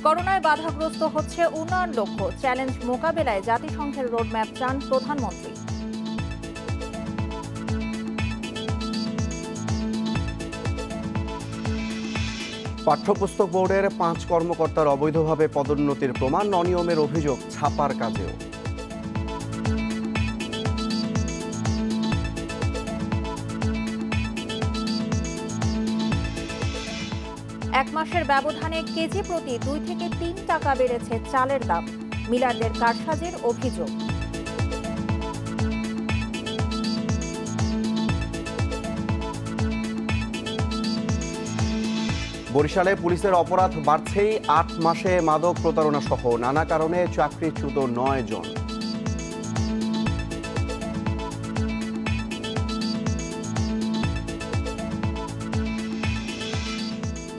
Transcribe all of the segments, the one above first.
করোনায় বাধাগ্রস্ত হচ্ছে উন্নয়ন লক্ষ্য, চ্যালেঞ্জ মোকাবেলায় জাতিসংঘের রোডম্যাপ চান প্রধানমন্ত্রী। পাঠ্যপুস্তক বোর্ডের 5 কর্মকর্তার অবৈধভাবে পদোন্নতির প্রমাণ, অনিয়মের অভিযোগ ছাপার কাজেও। এক মাসের ব্যবধানে কেজি প্রতি 2 থেকে 3 টাকা বেড়েছে চালের দাম, মিলারদের কারসাজির অভিযোগ। বরিশালে পুলিশের অপরাধ বাড়ছেই, 8 মাসে মাদক প্রতারণা সহ নানা কারণে চাকরিচ্যুত 9 জন।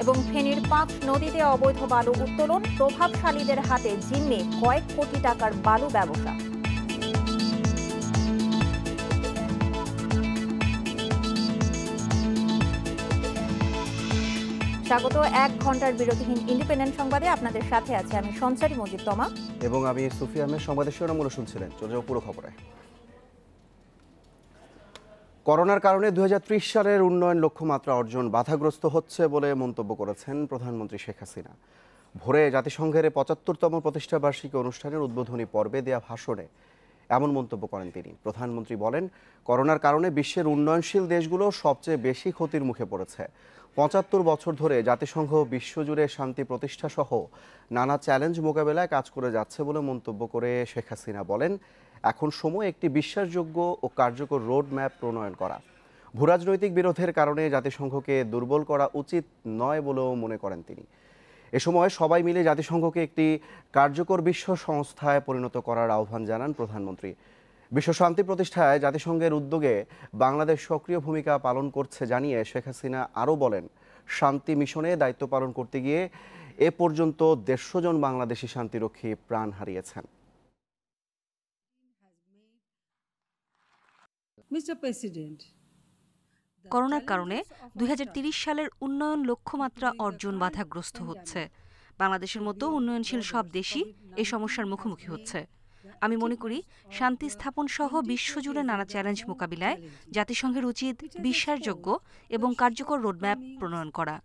এবং ফেনীর 5 নদীতে অবৈধ বালু উত্তোলন, প্রভাবশালীদের হাতে জিম্মে কয়েক কোটি টাকার বালু ব্যবসা। স্বাগত 1 ঘন্টার বিরতিহীন ইন্ডিপেন্ডেন্ট সংবাদে। আপনাদের সাথে আছে আমি সঞ্চারী মজিদ তমা এবং আমি সুফি আহমেদ। সংবাদের শিরোনামগুলো শুনছিলেন, চলে যাও পুরো খবরে। করোনার কারণে 2030 সালের উন্নয়ন লক্ষ্যমাত্রা অর্জন বাধাগ্রস্ত হচ্ছে বলে মন্তব্য করেছেন প্রধানমন্ত্রী শেখ হাসিনা। ভোরে জাতিসংঘের 75তম প্রতিষ্ঠাবার্ষিকী অনুষ্ঠানের উদ্বোধনী পর্বে দেয়া ভাষণে এমন মন্তব্য করেন তিনি। প্রধানমন্ত্রী বলেন, করোনার কারণে বিশ্বের উন্নয়নশীল দেশগুলো সবচেয়ে বেশি ক্ষতির মুখে পড়েছে। 75 বছর ধরে জাতিসংঘ বিশ্বজুড়ে শান্তি প্রতিষ্ঠা সহ নানা চ্যালেঞ্জ মোকাবেলায় কাজ করে যাচ্ছে বলে মন্তব্য করে শেখ হাসিনা বলেন, এখন সময় একটি বিশ্বাসযোগ্য ও কার্যকর রোড ম্যাপ প্রণয়ন করা। ভূরাজনৈতিক বিরোধের কারণে জাতিসংঘকে দুর্বল করা উচিত নয় বলেও মনে করেন তিনি। এ সময় সবাই মিলে জাতিসংঘকে একটি কার্যকর বিশ্ব সংস্থায় পরিণত করার আহ্বান জানান প্রধানমন্ত্রী। বিশ্ব শান্তি প্রতিষ্ঠায় জাতিসংঘের উদ্যোগে বাংলাদেশ সক্রিয় ভূমিকা পালন করছে জানিয়ে শেখ হাসিনা আরও বলেন, শান্তি মিশনে দায়িত্ব পালন করতে গিয়ে এ পর্যন্ত 150 জন বাংলাদেশি শান্তিরক্ষী প্রাণ হারিয়েছেন। করোনার কারণে 2030 সালের উন্নয়ন লক্ষ্যমাত্রা অর্জন বাধাগ্রস্ত হচ্ছে। বাংলাদেশের মতো উন্নয়নশীল সব দেশই এই সমস্যার মুখোমুখি হচ্ছে। আমি মনে করি, শান্তি স্থাপন সহ বিশ্বজুড়ে নানা চ্যালেঞ্জ মোকাবিলায় জাতিসংঘের উচিত বিশ্বাসযোগ্য এবং কার্যকর রোডম্যাপ প্রণয়ন করা।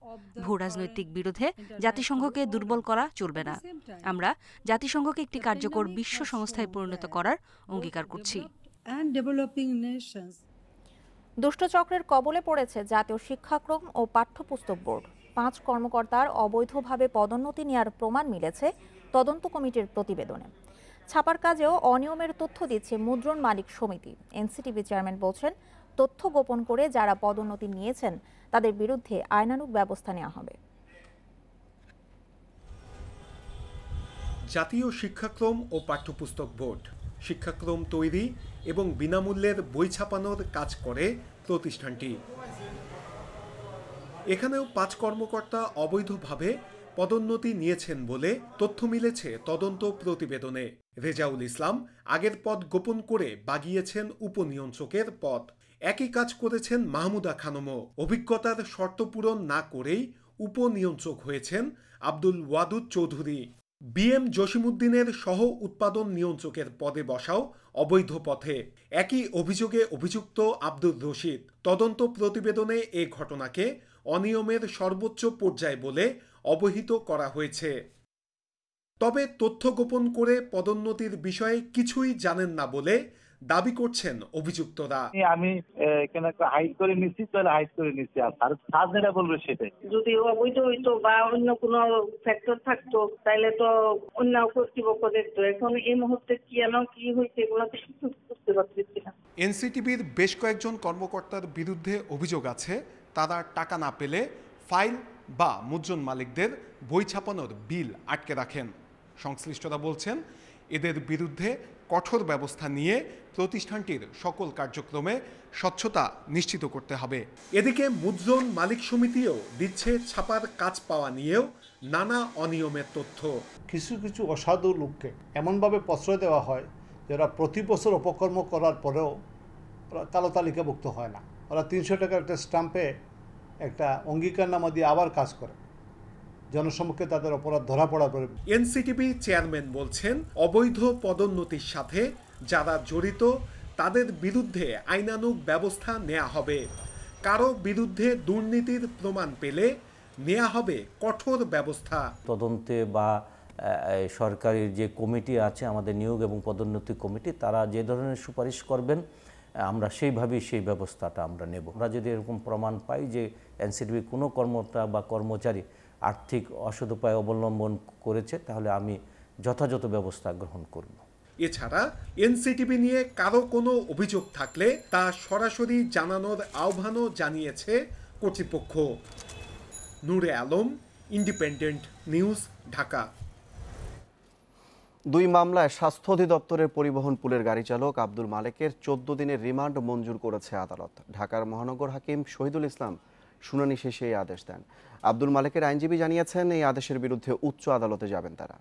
ভূ রাজনৈতিক বিরোধে জাতিসংঘকে দুর্বল করা চলবে না। আমরা জাতিসংঘকে একটি কার্যকর বিশ্ব সংস্থায় পরিণত করার অঙ্গীকার করছি। দুষ্টচক্রের কবলে পড়েছে জাতীয় শিক্ষাক্রম ও পাঠ্যপুস্তক বোর্ড। 5 কর্মকর্তার অবৈধভাবে পদোন্নতি নেওয়ার প্রমাণ মিলেছে তদন্ত কমিটির প্রতিবেদনে। ছাপার কাজেও অনিয়মের তথ্য দিচ্ছে মুদ্রণ মালিক সমিতি। এনসিটিভি চেয়ারম্যান বলছেন, তথ্য গোপন করে যারা পদোন্নতি নিয়েছেন তাদের বিরুদ্ধে আইনানুগ ব্যবস্থা নেওয়া হবে। জাতীয় শিক্ষাক্রম ও পাঠ্যপুস্তক বোর্ড শিক্ষাক্রম তৈরি এবং বিনামূল্যের বই ছাপানোর কাজ করে প্রতিষ্ঠানটি। এখানেও 5 কর্মকর্তা অবৈধভাবে পদোন্নতি নিয়েছেন বলে তথ্য মিলেছে তদন্ত প্রতিবেদনে। রেজাউল ইসলাম আগের পদ গোপন করে বাগিয়েছেন উপনিয়ন্ত্রকের পদ। একই কাজ করেছেন মাহমুদা খানমও। অভিজ্ঞতার শর্ত পূরণ না করেই উপনিয়ন্ত্রক হয়েছেন আব্দুল ওয়াদুদ চৌধুরী। বিএম জসিমউদ্দিনের সহ উৎপাদন নিয়ন্ত্রকের পদে বসাও অবৈধ পথে। একই অভিযোগে অভিযুক্ত আব্দুর রশিদ। তদন্ত প্রতিবেদনে এ ঘটনাকে অনিয়মের সর্বোচ্চ পর্যায় বলে অবহিত করা হয়েছে। তবে তথ্য গোপন করে পদোন্নতির বিষয়ে কিছুই জানেন না বলে দাবি করছেন অভিযুক্তরা। আমি এখানে হাইড করে নিচ্ছি, তাহলে হাইড করে নিচ্ছি, আর স্যার যেটা বলবে সেটাই। যদি অবৈধ হইতো বা অন্য কোনো ফ্যাক্টর থাকতো তাহলে তো অন্য কর্তৃপক্ষ দেখতো। এখন এই মুহূর্তে কি হয়েছে এগুলো বুঝতে পারছি না। এনসিটিভির বেশ কয়েকজন কর্মকর্তার বিরুদ্ধে অভিযোগ আছে, তারা টাকা না পেলে ফাইল বা মুদ্রণ মালিকদের বই ছাপানোর বিল আটকে রাখেন। সংশ্লিষ্টরা বলছেন, এদের বিরুদ্ধে কঠোর ব্যবস্থা নিয়ে প্রতিষ্ঠানটির সকল কার্যক্রমে স্বচ্ছতা নিশ্চিত করতে হবে। এদিকে মুদ্রণ মালিক সমিতিও দিচ্ছে ছাপার কাজ পাওয়া নিয়েও নানা অনিয়মের তথ্য। কিছু কিছু অসাধু লোককে এমনভাবে প্রশ্রয় দেওয়া হয় যারা প্রতি বছর অপকর্ম করার পরেও কালো তালিকাভুক্ত হয় না। ওরা 300 টাকার একটা স্টাম্পে একটা অঙ্গীকারনামা দিয়ে আবার কাজ করে। জনসম্মুখে তাদের অপরাধ ধরা পড়ার পরে। এনসিটিবি চেয়ারম্যান বলছেন, অবৈধ পদোন্নতির সাথে যারা জড়িত তাদের বিরুদ্ধে আইনানুগ ব্যবস্থা নেওয়া হবে। কারো বিরুদ্ধে দুর্নীতির প্রমাণ পেলে নেওয়া হবে কঠোর ব্যবস্থা। তদন্তে বা সরকারের যে কমিটি আছে, আমাদের নিয়োগ এবং পদোন্নতি কমিটি, তারা যে ধরনের সুপারিশ করবেন আমরা সেইভাবেই সেই ব্যবস্থাটা আমরা নেব। আমরা যদি এরকম প্রমাণ পাই যে এনসিটিভি কোনো কর্মকর্তা বা কর্মচারী আর্থিক অসদুপায় অবলম্বন করেছে, তাহলে আমি যথাযথ ব্যবস্থা গ্রহণ করব। এছাড়া এনসিটিভি নিয়ে কারো কোনো অভিযোগ থাকলে তা সরাসরি জানানোর আহ্বানও জানিয়েছে কর্তৃপক্ষ। নূরে আলম, ইন্ডিপেন্ডেন্ট নিউজ, ঢাকা। 2 মামলায় স্বাস্থ্য অধিদপ্তরের পরিবহন পুলের গাড়ি চালক আব্দুল মালেকের 14 দিনের রিমান্ড মঞ্জুর করেছে আদালত। ঢাকার মহানগর হাকিম শহীদুল ইসলাম শুনানি শেষে এই আদেশ দেন। আব্দুল মালেকের আইনজীবী জানিয়েছেন, এই আদেশের বিরুদ্ধে উচ্চ আদালতে যাবেন তারা।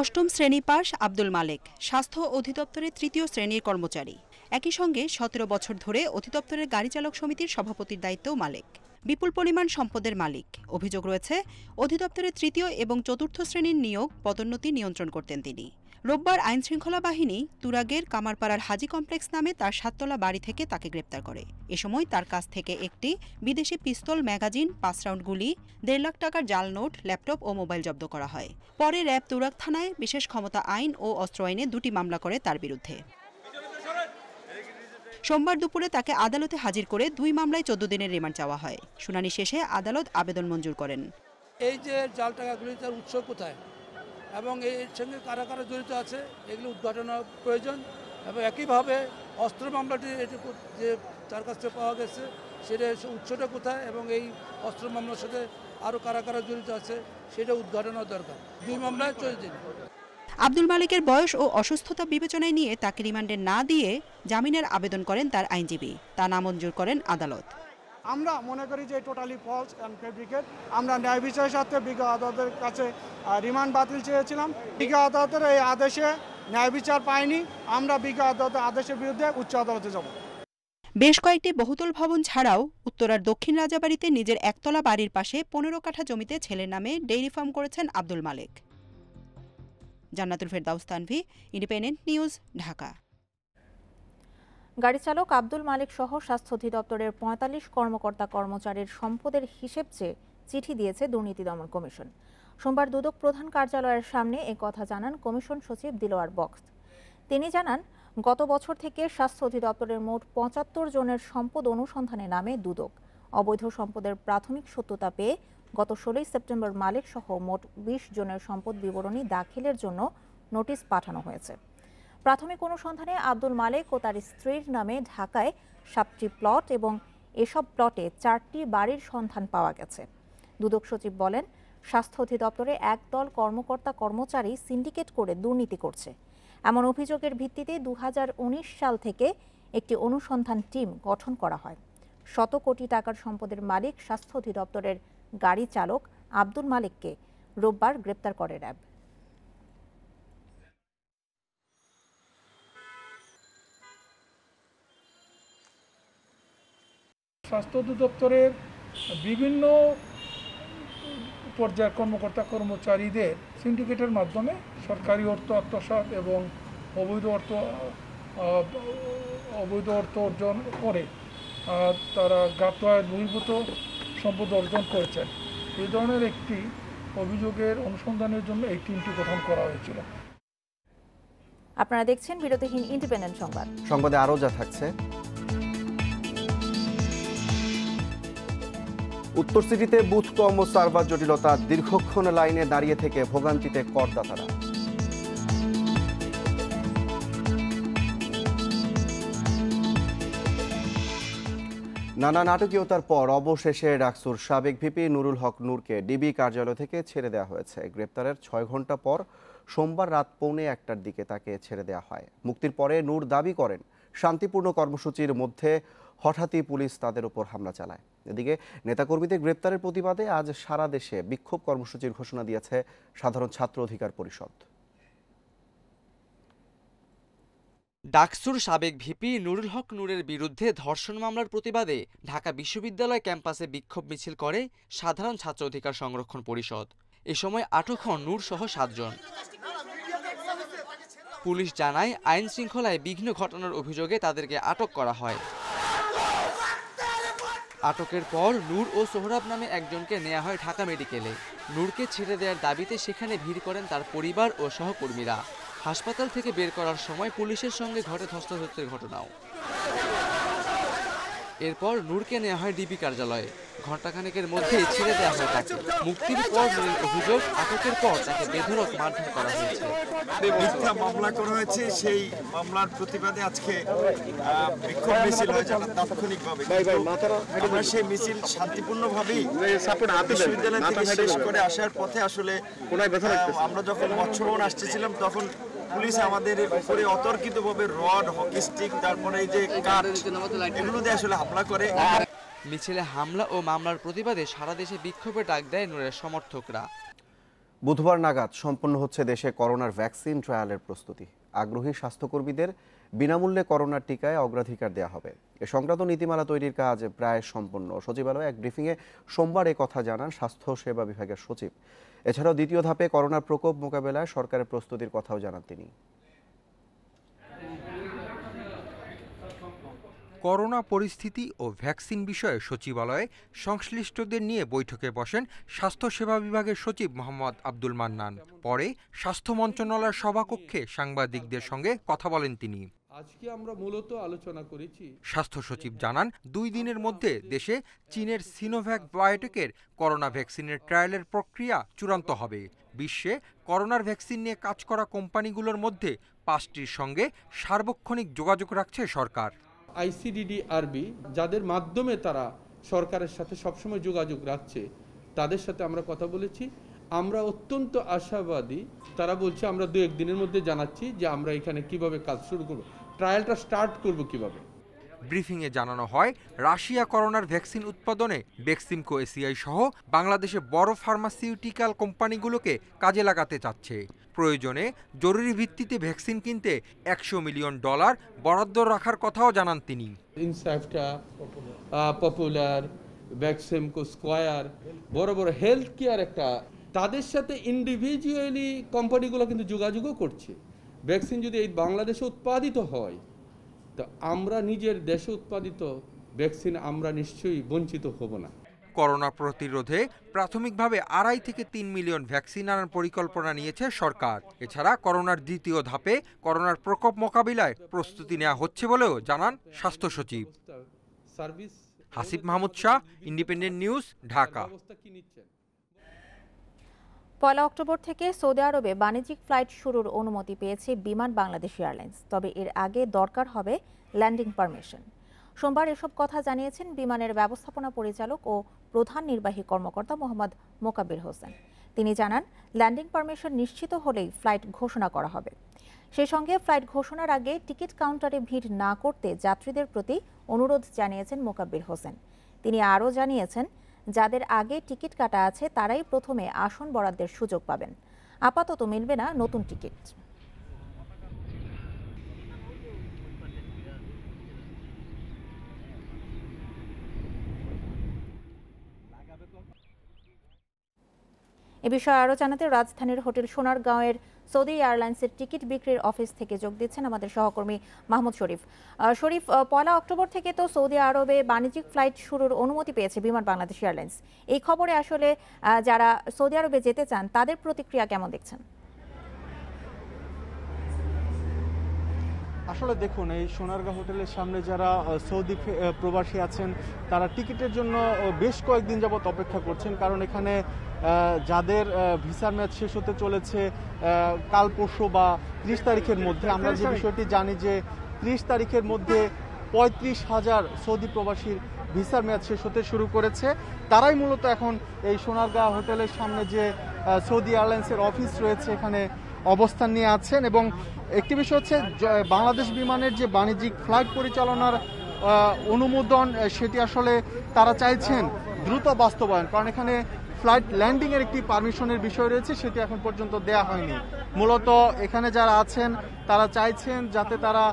অষ্টম শ্রেণী পাস আব্দুল মালেক স্বাস্থ্য অধিদপ্তরের 3য় শ্রেণীর কর্মচারী। একই সঙ্গে 17 বছর ধরে অধিদপ্তরের গাড়ি চালক সমিতির সভাপতির দায়িত্বও মালেক। বিপুল পরিমাণ সম্পদের মালিক। অভিযোগ রয়েছে, অধিদপ্তরের 3য় এবং 4র্থ শ্রেণীর নিয়োগ পদোন্নতি নিয়ন্ত্রণ করতেন তিনি। রোববার আইনশৃঙ্খলা বাহিনী তুরাগের কামারপাড়ার হাজি কমপ্লেক্স নামে তার 7তলা বাড়ি থেকে তাকে গ্রেপ্তার করে। এ সময় তার কাছ থেকে একটি বিদেশি পিস্তল, ম্যাগাজিন, 5 রাউন্ড গুলি, 1.5 লাখ টাকার জাল নোট, ল্যাপটপ ও মোবাইল জব্দ করা হয়। পরে র্যাব তুরাগ থানায় বিশেষ ক্ষমতা আইন ও অস্ত্র আইনে 2টি মামলা করে তার বিরুদ্ধে। সোমবার দুপুরে তাকে আদালতে হাজির করে 2 মামলায় 14 দিনের রিমান্ড চাওয়া হয়। শুনানি শেষে আদালত আবেদন মঞ্জুর করেন। এই যে জাল টাকাগুলি, তার উৎস কোথায় এবং এর সঙ্গে কারা কারা জড়িত আছে এগুলো উদ্ঘাটনের প্রয়োজন। এবং একইভাবে অস্ত্র মামলাটি যে তার কাছ থেকে পাওয়া গেছে সেটা উৎসটা কোথায় এবং এই অস্ত্র মামলার সাথে আরও কারা কারা জড়িত আছে সেটা উদ্ঘাটনের দরকার। 2 মামলায় 40 দিন। আব্দুল মালিকের বয়স ও অসুস্থতা বিবেচনায় নিয়ে তাকে রিমান্ডে না দিয়ে জামিনের আবেদন করেন তার আইনজীবী। তা নামঞ্জুর করেন আদালত। আমরা মনে করি যে টোটালি ফলস অ্যান্ড ফেব্রিকেট। আমরা ন্যায় বিচারের সাথে বিজ্ঞ আদালতের কাছে রিমান্ড বাতিল চেয়েছিলাম। বিজ্ঞ আদালতের এই আদেশে ন্যায় বিচার পাইনি। আমরা বিজ্ঞ আদালতের আদেশের বিরুদ্ধে উচ্চ আদালতে যাব। বেশ কয়েকটি বহুতল ভবন ছাড়াও উত্তরার দক্ষিণ রাজাবাড়িতে নিজের 1তলা বাড়ির পাশে 15 কাঠা জমিতে ছেলের নামে ডেইরি ফার্ম করেছেন আব্দুল মালেক। জান্নাতুল ফেরদাউস তানভি, ইন্ডিপেন্ডেন্ট নিউজ, ঢাকা। গাড়ি চালক আব্দুল মালেক সহ স্বাস্থ্য অধিদপ্তরের 45 কর্মকর্তা কর্মচারীর সম্পদের হিসেব চেয়ে চিঠি দিয়েছে দুর্নীতি দমন কমিশন। সোমবার দুদক প্রধান কার্যালয়ের সামনে এ কথা জানান কমিশন সচিব দিলওয়ার বক্স। তিনি জানান, গত বছর থেকে স্বাস্থ্য অধিদপ্তরের মোট 75 জনের সম্পদ অনুসন্ধানে নামে দুদক। অবৈধ সম্পদের প্রাথমিক সত্যতা পেয়ে গত 16 সেপ্টেম্বর মালেক সহ মোট 20 জনের সম্পদ বিবরণী দাখিলের জন্য নোটিশ পাঠানো হয়েছে। প্রাথমিক অনুসন্ধানে আব্দুল মালেক ও তার স্ত্রীর নামে ঢাকায় 7টি প্লট এবং এসব প্লটে 4টি বাড়ির সন্ধান পাওয়া গেছে। দুদক সচিব বলেন, স্বাস্থ্য অধিদপ্তরে একদল কর্মকর্তা কর্মচারী সিন্ডিকেট করে দুর্নীতি করছে। এমন অভিযোগের ভিত্তিতে 2019 সাল থেকে একটি অনুসন্ধান টিম গঠন করা হয়। শত কোটি টাকার সম্পদের মালিক স্বাস্থ্য অধিদপ্তরের গাড়ি চালক আব্দুল মালেককে রোববার গ্রেপ্তার করে র্যাব। স্বাস্থ্য অধিদপ্তরের বিভিন্ন পর্যায়ের কর্মকর্তা কর্মচারীদের সিন্ডিকেটের মাধ্যমে সরকারি অর্থ আত্মসাৎ এবং অবৈধ অর্থ অর্জন করে তারা জ্ঞাত আয় বহির্ভূত সম্পদ অর্জন করেছেন। এই ধরনের একটি অভিযোগের অনুসন্ধানের জন্য এই টিমটি গঠন করা হয়েছিল। আপনারা দেখছেন বিরতিহীন ইন্ডিপেন্ডেন্ট সংবাদ। সংবাদে আরও যা থাকছে, উত্তর সিটিতে বুথ কম ও সার্ভার জটিলতা, দীর্ঘক্ষণ লাইনে দাঁড়িয়ে থেকে ভোগান্তিতে করদাতারা। নানা নাটকীয়তার পর অবশেষে ডাকসুর সাবেক ভিপি নুরুল হক নূরকে ডিবি কার্যালয় থেকে ছেড়ে দেওয়া হয়েছে। গ্রেপ্তারের 6 ঘন্টা পর সোমবার রাত 1:45টার দিকে তাকে ছেড়ে দেওয়া হয়। মুক্তির পরে নূর দাবি করেন, শান্তিপূর্ণ কর্মসূচির মধ্যে হঠাৎই পুলিশ তাদের উপর হামলা চালায়। এদিকে নেতাকর্মীদের গ্রেপ্তারের প্রতিবাদে আজ সারা দেশে বিক্ষোভ কর্মসূচির ঘোষণা দিয়েছে সাধারণ ছাত্র অধিকার পরিষদ। ডাকসুর সাবেক ভিপি নুরুল হক নূরের বিরুদ্ধে ধর্ষণ মামলার প্রতিবাদে ঢাকা বিশ্ববিদ্যালয় ক্যাম্পাসে বিক্ষোভ মিছিল করে সাধারণ ছাত্র অধিকার সংরক্ষণ পরিষদ। এ সময় আটক হন নূর সহ 7 জন। পুলিশ জানায় আইন শৃঙ্খলায় বিঘ্ন ঘটানোর অভিযোগে তাদেরকে আটক করা হয়। আটকের পর নূর ও সোহরাব নামে একজনকে নেওয়া হয় ঢাকা মেডিকেলে। নূরকে ছেড়ে দেওয়ার দাবিতে সেখানে ভিড় করেন তার পরিবার ও সহকর্মীরা। হাসপাতাল থেকে বের করার সময় পুলিশের সঙ্গে ঘটে ধস্তাধস্তির ঘটনাও। এরপর নূরকে নেওয়া হয় ডিবি কার্যালয়ে। ঘণ্টাখানেকের মধ্যে ছেড়ে দেওয়া হয় তাকে। মুক্তির পর নূরের অভিযোগ, আটকের পর তাকে বেধড়ক মারধর করা হয়েছে। মিথ্যা মামলা করা হয়েছে, সেই মামলার প্রতিবাদে আজকে বিক্ষোভ মিছিল হয়েছে তাৎক্ষণিকভাবে। আমরা সেই মিছিল শান্তিপূর্ণভাবেই বিশ্ববিদ্যালয় থেকে শেষ করে আসার পথে আসলে আমরা যখন মৎস্যভবন আসতেছিলাম তখন পুলিশ আমাদের উপরে অতর্কিতভাবে রড, হকি স্টিক, তারপরে এই যে কাঠ, এগুলো দিয়ে আসলে হামলা করে। মিছিলে হামলা ও মামলার প্রতিবাদে সারা দেশে বিক্ষোভে ডাক দেয় নূরের সমর্থকরা। বুধবার নাগাদ সম্পন্ন হচ্ছে দেশে করোনার ভ্যাকসিন ট্রায়ালের প্রস্তুতি। আগ্রহী স্বাস্থ্যকর্মীদের বিনামূল্যে করোনার টিকায় অগ্রাধিকার দেওয়া হবে। এ সংক্রান্ত নীতিমালা তৈরির কাজ প্রায় সম্পন্ন। সচিবালয়ে এক ব্রিফিংয়ে সোমবার এ কথা জানান স্বাস্থ্য সেবা বিভাগের সচিব। এছাড়াও দ্বিতীয় ধাপে করোনার প্রকোপ মোকাবেলায় সরকারের প্রস্তুতির কথাও জানান তিনি। করোনা পরিস্থিতি ও ভ্যাকসিন বিষয়ে সচিবালয়ে সংশ্লিষ্টদের নিয়ে বৈঠকে বসেন স্বাস্থ্য সেবা বিভাগের সচিব মোহাম্মদ আব্দুল মান্নান। পরে স্বাস্থ্য মন্ত্রণালয়ের সভাকক্ষে সাংবাদিকদের সঙ্গে কথা বলেন তিনি। আজকে আমরা মূলত আলোচনা করেছি। স্বাস্থ্য সচিব জানান 2 দিনের মধ্যে দেশে চীনের সিনোভ্যাক বায়োটেকের করোনা ভ্যাকসিনের ট্রায়ালের প্রক্রিয়া চূড়ান্ত হবে। বিশ্বে করোনার ভ্যাকসিন নিয়ে কাজ করা কোম্পানিগুলোর মধ্যে 5টির সঙ্গে সার্বক্ষণিক যোগাযোগ রাখছে সরকার। ICDD-RB যাদের মাধ্যমে তারা সরকারের সাথে সবসময় যোগাযোগ রাখছে, তাদের সাথে আমরা কথা বলেছি। আমরা অত্যন্ত আশাবাদী। তারা বলছে আমরা 2-1 দিনের মধ্যে জানাচ্ছি যে আমরা এখানে কিভাবে কাজ শুরু করব, ট্রায়ালটা স্টার্ট করব কিভাবে। ব্রিফিংয়ে জানানো হয় রাশিয়া করোনার ভ্যাকসিন উৎপাদনে বেক্সিমকো এসিআই সহ বাংলাদেশে বড় ফার্মাসিউটিক্যাল কোম্পানিগুলোকে কাজে লাগাতে চাচ্ছে। প্রয়োজনে জরুরি ভিত্তিতে ভ্যাকসিন কিনতে $100 মিলিয়ন বরাদ্দ রাখার কথাও জানান তিনি। ইনসাইফটা, পপুলার, বেক্সিমকো, স্কয়ার, বড় বড় হেলথ কেয়ার একটা, তাদের সাথে ইন্ডিভিজুয়ালি কোম্পানিগুলো কিন্তু যোগাযোগও করছে। ভ্যাকসিন যদি এই বাংলাদেশে উৎপাদিত হয়, তো আমরা নিজের দেশে উৎপাদিত ভ্যাকসিন আমরা নিশ্চয়ই বঞ্চিত হব না। করোনা প্রতিরোধে প্রাথমিকভাবে 2.5 থেকে 3 মিলিয়ন ভ্যাকসিন আনার পরিকল্পনা নিয়েছে সরকার। এছাড়া করোনার দ্বিতীয় ধাপে করোনার প্রকোপ মোকাবিলায় প্রস্তুতি নেওয়া হচ্ছে বলেও জানান স্বাস্থ্য সচিব। Hasib Mahmud Shah, independent news, Dhaka. 1 October থেকে সৌদি আরবে বাণিজ্যিক ফ্লাইট শুরুর অনুমতি পেয়েছে বিমান বাংলাদেশ এয়ারলাইন্স। তবে এর আগে দরকার হবে ল্যান্ডিং পারমিশন। সোমবার এসব কথা জানিয়েছেন বিমানের ব্যবস্থাপনা পরিচালক ও প্রধান নির্বাহী কর্মকর্তা মোহাম্মদ মোকাব্বির হোসেন। তিনি জানান, ল্যান্ডিং পারমিশন নিশ্চিত হলেই ফ্লাইট ঘোষণা করা হবে। সেই সঙ্গে ফ্লাইট ঘোষণার আগে টিকিট কাউন্টারে ভিড় না করতে যাত্রীদের প্রতি অনুরোধ জানিয়েছেন মোকাব্বির হোসেন। তিনি আরও জানিয়েছেন, যাদের আগে টিকিট কাটা আছে তারাই প্রথমে আসন বরাদ্দের সুযোগ পাবেন। আপাতত মিলবে না নতুন টিকিট। এ বিষয়ে আরও জানাতে রাজধানীর হোটেল সোনারগাঁওয়ের সৌদি এয়ারলাইন্সের টিকিট বিক্রির অফিস থেকে যোগ দিচ্ছেন আমাদের সহকর্মী মাহমুদ শরীফ। শরীফ, 1 অক্টোবর থেকে তো সৌদি আরবে বাণিজ্যিক ফ্লাইট শুরুর অনুমতি পেয়েছে বিমান বাংলাদেশ এয়ারলাইন্স। এই খবরে আসলে যারা সৌদি আরবে যেতে চান তাদের প্রতিক্রিয়া কেমন দেখছেন? আসলে দেখুন, এই সোনারগাঁও হোটেলের সামনে যারা সৌদি প্রবাসী আছেন তারা টিকিটের জন্য বেশ কয়েকদিন যাবত অপেক্ষা করছেন। কারণ এখানে যাদের ভিসার মেয়াদ শেষ হতে চলেছে কাল পরশু বা 30 তারিখের মধ্যে, আমরা যে বিষয়টি জানি যে 30 তারিখের মধ্যে 35,000 সৌদি প্রবাসীর ভিসার মেয়াদ শেষ হতে শুরু করেছে। তারাই মূলত এখন এই সোনারগাঁও হোটেলের সামনে যে সৌদি এয়ারলাইন্সের অফিস রয়েছে এখানে অবস্থান নিয়ে আছেন। এবং একটি বিষয় হচ্ছে, বাংলাদেশ বিমানের যে বাণিজ্যিক ফ্লাইট পরিচালনার অনুমোদন, সেটি আসলে তারা চাইছেন দ্রুত বাস্তবায়ন। কারণ এখানে ফ্লাইট ল্যান্ডিংয়ের একটি পারমিশনের বিষয় রয়েছে, সেটি এখন পর্যন্ত দেয়া হয়নি। মূলত এখানে যারা আছেন তারা চাইছেন যাতে তারা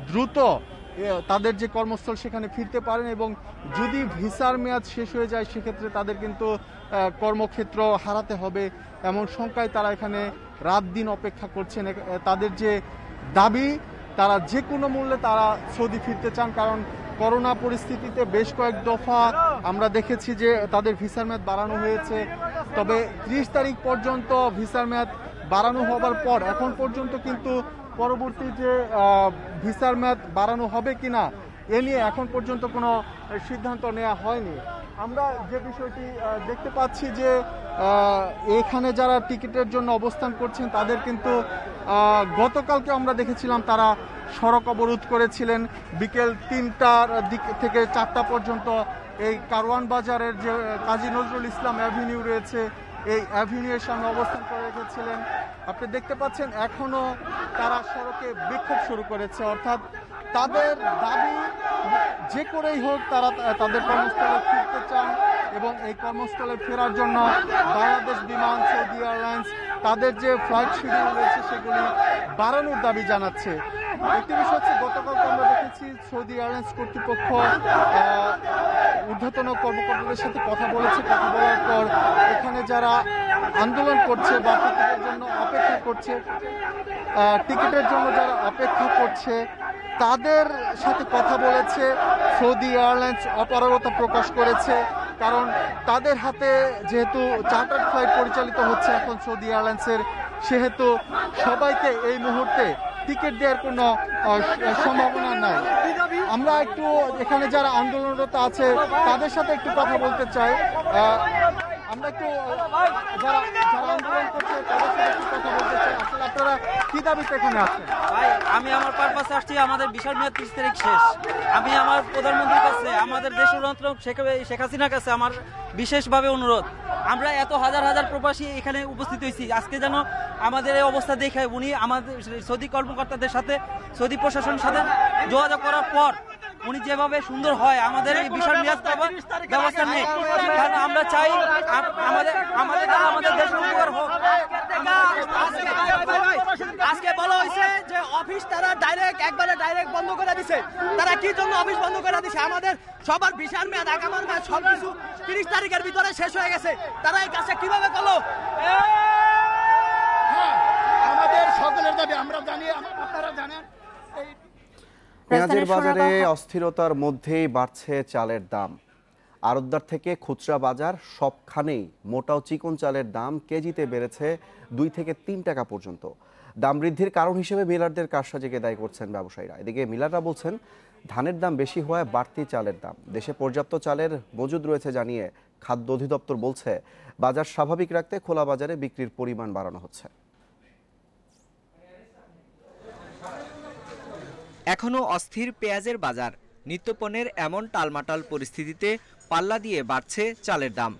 দ্রুত তাদের যে কর্মস্থল সেখানে ফিরতে পারেন, এবং যদি ভিসার মেয়াদ শেষ হয়ে যায় সেক্ষেত্রে তাদের কিন্তু কর্মক্ষেত্র হারাতে হবে এমন শঙ্কায় তারা এখানে রাত দিন অপেক্ষা করছেন। তাদের যে দাবি, তারা যে কোনো মূল্যে তারা সৌদি ফিরতে চান, কারণ করোনা পরিস্থিতিতে বেশ কয়েক দফা আমরা দেখেছি যে তাদের ভিসার মেয়াদ বাড়ানো হয়েছে। তবে 30 তারিখ পর্যন্ত ভিসার মেয়াদ বাড়ানো হবার পর এখন পর্যন্ত কিন্তু পরবর্তী যে ভিসার মেয়াদ বাড়ানো হবে কিনা এ নিয়ে এখন পর্যন্ত কোনো সিদ্ধান্ত নেওয়া হয়নি। আমরা যে বিষয়টি দেখতে পাচ্ছি যে এখানে যারা টিকিটের জন্য অবস্থান করছেন তাদের কিন্তু গতকালকে আমরা দেখেছিলাম তারা সড়ক অবরোধ করেছিলেন বিকেল 3টার দিক থেকে 4টা পর্যন্ত। এই কারওয়ান বাজারের যে কাজী নজরুল ইসলাম অ্যাভিনিউ রয়েছে এই অ্যাভিনিউয়ের সামনে অবস্থান করে রেখেছিলেন। আপনি দেখতে পাচ্ছেন এখনো তারা সড়কে বিক্ষোভ শুরু করেছে, অর্থাৎ তাদের দাবি যে করেই হোক তারা তাদের কর্মস্থলে ফিরতে চান এবং এই কর্মস্থলে ফেরার জন্য বাংলাদেশ বিমান, সৌদি এয়ারলাইন্স তাদের যে ফ্লাইট শিডিউল রয়েছে সেগুলি বাড়ানোর দাবি জানাচ্ছে। একটি বিষয় হচ্ছে, গতকালকে আমরা দেখেছি সৌদি এয়ারলাইন্স কর্তৃপক্ষ ঊর্ধ্বতন কর্মকর্তাদের সাথে কথা বলেছে। কথা বলার পর এখানে যারা আন্দোলন করছে বা টিকিটের জন্য অপেক্ষা করছে, টিকিটের জন্য যারা অপেক্ষা করছে তাদের সাথে কথা বলেছে। সৌদি এয়ারলাইন্স অপারগতা প্রকাশ করেছে, কারণ তাদের হাতে যেহেতু চার্টার্ড ফ্লাইট পরিচালিত হচ্ছে এখন সৌদি এয়ারলাইন্সের, সেহেতু সবাইকে এই মুহূর্তে টিকিট দেওয়ার কোনো সম্ভাবনা নাই। আমরা একটু এখানে যারা আন্দোলনরত আছে তাদের সাথে একটু কথা বলতে চাই। আমরা একটু যারা আন্দোলন করছে তাদের সাথে একটু কথা বলতে চাই। আসলে আপনারা কি দাবিতে এখানে আছেন? ভাই, আমি আমার পারপাসে আসছি। আমাদের বিশাল মেয়াদ 30 তারিখ শেষ। আমি আমার প্রধানমন্ত্রীর কাছে, আমাদের দেশরত্ন শেখ হাসিনার কাছে আমার বিশেষভাবে অনুরোধ, আমরা এত হাজার হাজার প্রবাসী এখানে উপস্থিত হয়েছি, আজকে যেন আমাদের এই অবস্থা দেখে উনি আমাদের সৌদি কর্মকর্তাদের সাথে, সৌদি প্রশাসনের সাথে যোগাযোগ করার পর উনি যেভাবে সুন্দর হয় আমাদের এই বিশাল মেয়াদ ব্যবস্থা নেই। কারণ আমরা চাই আমাদের দেশের উপকার হোক। আজকে বলা হয়েছে যে অফিস তারা ডাইরেক্ট বন্ধ করে দিছে। তারা কি জন্য অফিস বন্ধ করে দিছে? আমাদের সবার বিশাল মেয়াদ, আগামার মেয়াদ সবকিছু 30 তারিখের ভিতরে শেষ হয়ে গেছে। তারা এই কাজটা কিভাবে করলো? আমাদের সকলের দাবি আমরা জানি, আপনারা জানেন। পেঁয়াজের বাজারে অস্থিরতার মধ্যেই বাড়ছে চালের দাম। আড়তদার থেকে খুচরা বাজার সবখানেই মোটা ও চিকন চালের দাম কেজিতে বেড়েছে 2 থেকে 3 টাকা পর্যন্ত। দাম বৃদ্ধির কারণ হিসেবে মিলারদের কারসাজিকে দায়ী করছেন ব্যবসায়ীরা। এদিকে মিলাররা বলছেন ধানের দাম বেশি হওয়ায় বাড়তি চালের দাম। দেশে পর্যাপ্ত চালের মজুদ রয়েছে জানিয়ে খাদ্য অধিদপ্তর বলছে বাজার স্বাভাবিক রাখতে খোলা বাজারে বিক্রির পরিমাণ বাড়ানো হচ্ছে। এখনও অস্থির পেঁয়াজের বাজার। নিত্যপণ্যের এমন টালমাটাল পরিস্থিতিতে পাল্লা দিয়ে বাড়ছে চালের দাম।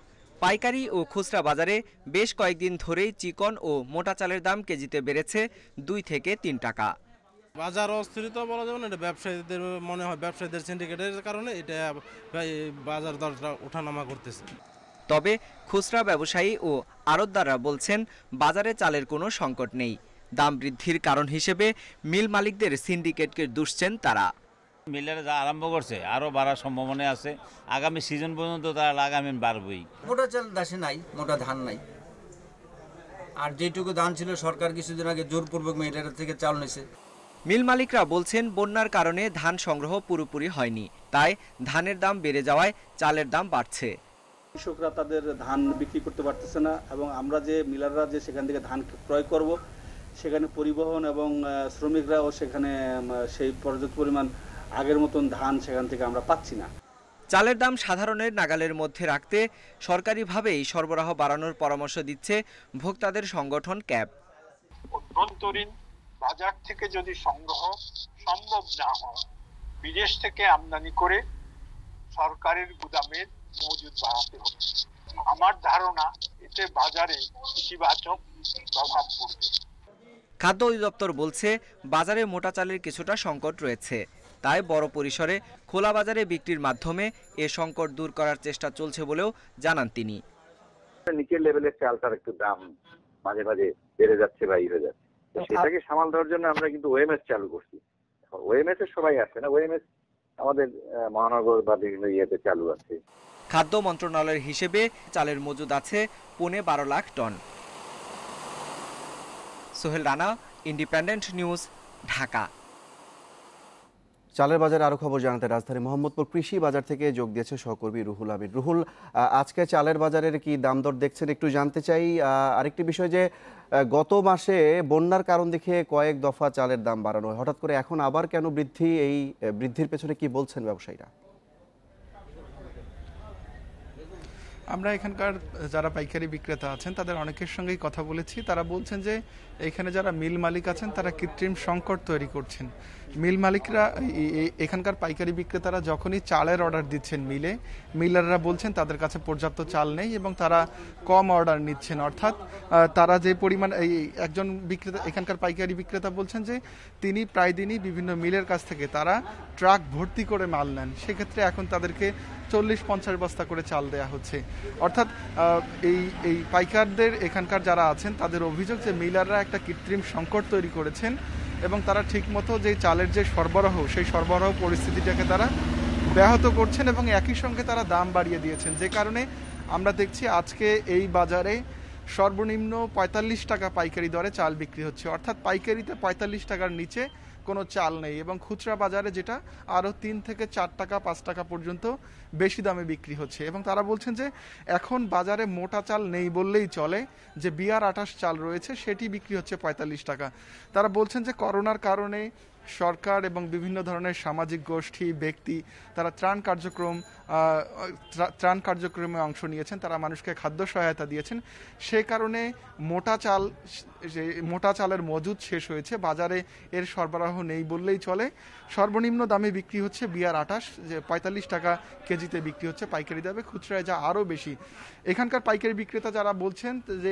পাইকারি ও খুচরা বাজারে বেশ কয়েকদিন ধরেই চিকন ও মোটা চালের দাম কেজিতে বেড়েছে 2 থেকে 3 টাকা। বাজার অস্থিরতা বলা যাবে না, এটা ব্যবসায়ীদের মনে হয় ব্যবসায়ীদের সিন্ডিকেটের কারণে এটা বাজার দরটা ওঠানামা করতেছে। তবে খুচরা ব্যবসায়ী ও আড়তদাররা বলছেন বাজারে চালের কোনো সংকট নেই। দাম বৃদ্ধির কারণ হিসেবে মিল মালিকদের সিন্ডিকেটকে দুষছেন তারা। মিলেরা যা আরম্ভ করছে আরও বাড়ার সম্ভাবনা আছে। আগামী সিজন পর্যন্ত তারা লাগামেন বাড়বেই। মোটা চাল দেশে নাই, মোটা ধান নাই। আর যেটুকু ধান ছিল সরকার কিছুদিন আগে জোরপূর্বক মিলের থেকে চাল নিছে। মিল মালিকরা বলছেন বন্যার কারণে ধান সংগ্রহ পুরোপুরি হয়নি, তাই ধানের দাম বেড়ে যাওয়ায় চালের দাম বাড়ছে। কৃষকরা তাদের ধান বিক্রি করতে পারতেছে না এবং আমরা যে মিলাররা যে সেখান থেকে ধান ক্রয় করব সেখানে পরিবহন এবং শ্রমিকরাও সেখানে সেই পর্যাপ্ত পরিমাণ আগের মতন ধান সেখান থেকে আমরা পাচ্ছি না। চালের দাম সাধারণের নাগালের মধ্যে রাখতে সরকারিভাবেই সরবরাহ বাড়ানোর পরামর্শ দিচ্ছে ভোক্তাদের সংগঠন ক্যাব। অভ্যন্তরীণ বাজার থেকে যদি সংগ্রহ সম্ভব না হয়, বিদেশ থেকে আমদানি করে সরকারের গুদামের মজুদ বাড়াতে হবে। আমার ধারণা এতে বাজারে ইতিবাচক প্রভাব পড়বে। খাদ্য অধিদপ্তর বলছে বাজারে মোটা চালের কিছুটা সংকট রয়েছে, তাই বড় পরিসরে খোলা বাজারে বিক্রির মাধ্যমে এ সংকট দূর করার চেষ্টা চলছে বলেও জানান তিনি। নিচের লেভেলের চালটার একটু দাম মাঝে মাঝে বেড়ে যাচ্ছে বা হয়ে যাচ্ছে, সেটাকে সামাল দেওয়ার জন্য আমরা কিন্তু ওএমএস চালু করছি। ওএমএস এর সবাই আসে না, ওএমএস আমাদের মহানগর বা বিভিন্ন ইয়েতে চালু আছে। খাদ্য মন্ত্রণালয়ের হিসেবে চালের মজুদ আছে 12.5 lakh ton. Sohel Rana, independent news, Dhaka. চালের বাজারে আরো খবর জানাতে রাজধানী মোহাম্মদপুর কৃষি বাজার থেকে যোগ দিয়েছে সহকর্মী রুহুল আমিন। রুহুল, আজকে চালের বাজারের কি দাম দর দেখছেন একটু জানতে চাই। আরেকটি বিষয় যে গত মাসে বন্যার কারণ দেখে কয়েক দফা চালের দাম বাড়ানো হয়, হঠাৎ করে এখন আবার কেন বৃদ্ধি? এই বৃদ্ধির পেছনে কি বলছেন ব্যবসায়ীরা? আমরা এখানকার যারা পাইকারি বিক্রেতা আছেন তাদের অনেকের সঙ্গেই কথা বলেছি। তারা বলছেন যে এখানে যারা মিল মালিক আছেন তারা কৃত্রিম সংকট তৈরি করছেন। মিল মালিকরা, এখানকার পাইকারি বিক্রেতারা যখনই চালের অর্ডার দিচ্ছেন মিলাররা বলছেন তাদের কাছে পর্যাপ্ত চাল নেই এবং তারা কম অর্ডার নিচ্ছেন। অর্থাৎ তারা যে পরিমাণ, একজন বিক্রেতা, এখানকার পাইকারি বিক্রেতা বলছেন যে তিনি প্রায় দিনই বিভিন্ন মিলের কাছ থেকে তারা ট্রাক ভর্তি করে মাল নেন, সেক্ষেত্রে এখন তাদেরকে 40-50 বস্তা করে চাল দেয়া হচ্ছে। অর্থাৎ এই পাইকারদের এখানকার যারা আছেন তাদের অভিযোগ যে মিলাররা একটা কৃত্রিম সংকট তৈরি করেছেন এবং তারা ঠিকমতো যে চালের যে সরবরাহ, সেই সরবরাহ পরিস্থিতিটাকে তারা ব্যাহত করছেন এবং একই সঙ্গে তারা দাম বাড়িয়ে দিয়েছেন, যে কারণে আমরা দেখছি আজকে এই বাজারে সর্বনিম্ন 45 টাকা পাইকারি দরে চাল বিক্রি হচ্ছে। অর্থাৎ পাইকারিতে 45 টাকার নিচে কোনো চাল নেই এবং খুচরা বাজারে যেটা আরও 3 থেকে 4 টাকা 5 টাকা পর্যন্ত বেশি দামে বিক্রি হচ্ছে। এবং তারা বলছেন যে এখন বাজারে মোটা চাল নেই বললেই চলে, যে BR-28 চাল রয়েছে সেটি বিক্রি হচ্ছে 45 টাকা। তারা বলছেন যে করোনার কারণে সরকার এবং বিভিন্ন ধরনের সামাজিক গোষ্ঠী, ব্যক্তি তারা ত্রাণ কার্যক্রমে অংশ নিয়েছেন, তারা মানুষকে খাদ্য সহায়তা দিয়েছেন, সে কারণে মোটা চালের মজুদ শেষ হয়েছে, বাজারে এর সরবরাহ নেই বললেই চলে। সর্বনিম্ন দামে বিক্রি হচ্ছে BR-28, যে 45 টাকা কেজিতে বিক্রি হচ্ছে পাইকারি দামে, খুচরায় যা আরও বেশি। এখানকার পাইকারি বিক্রেতা যারা বলছেন যে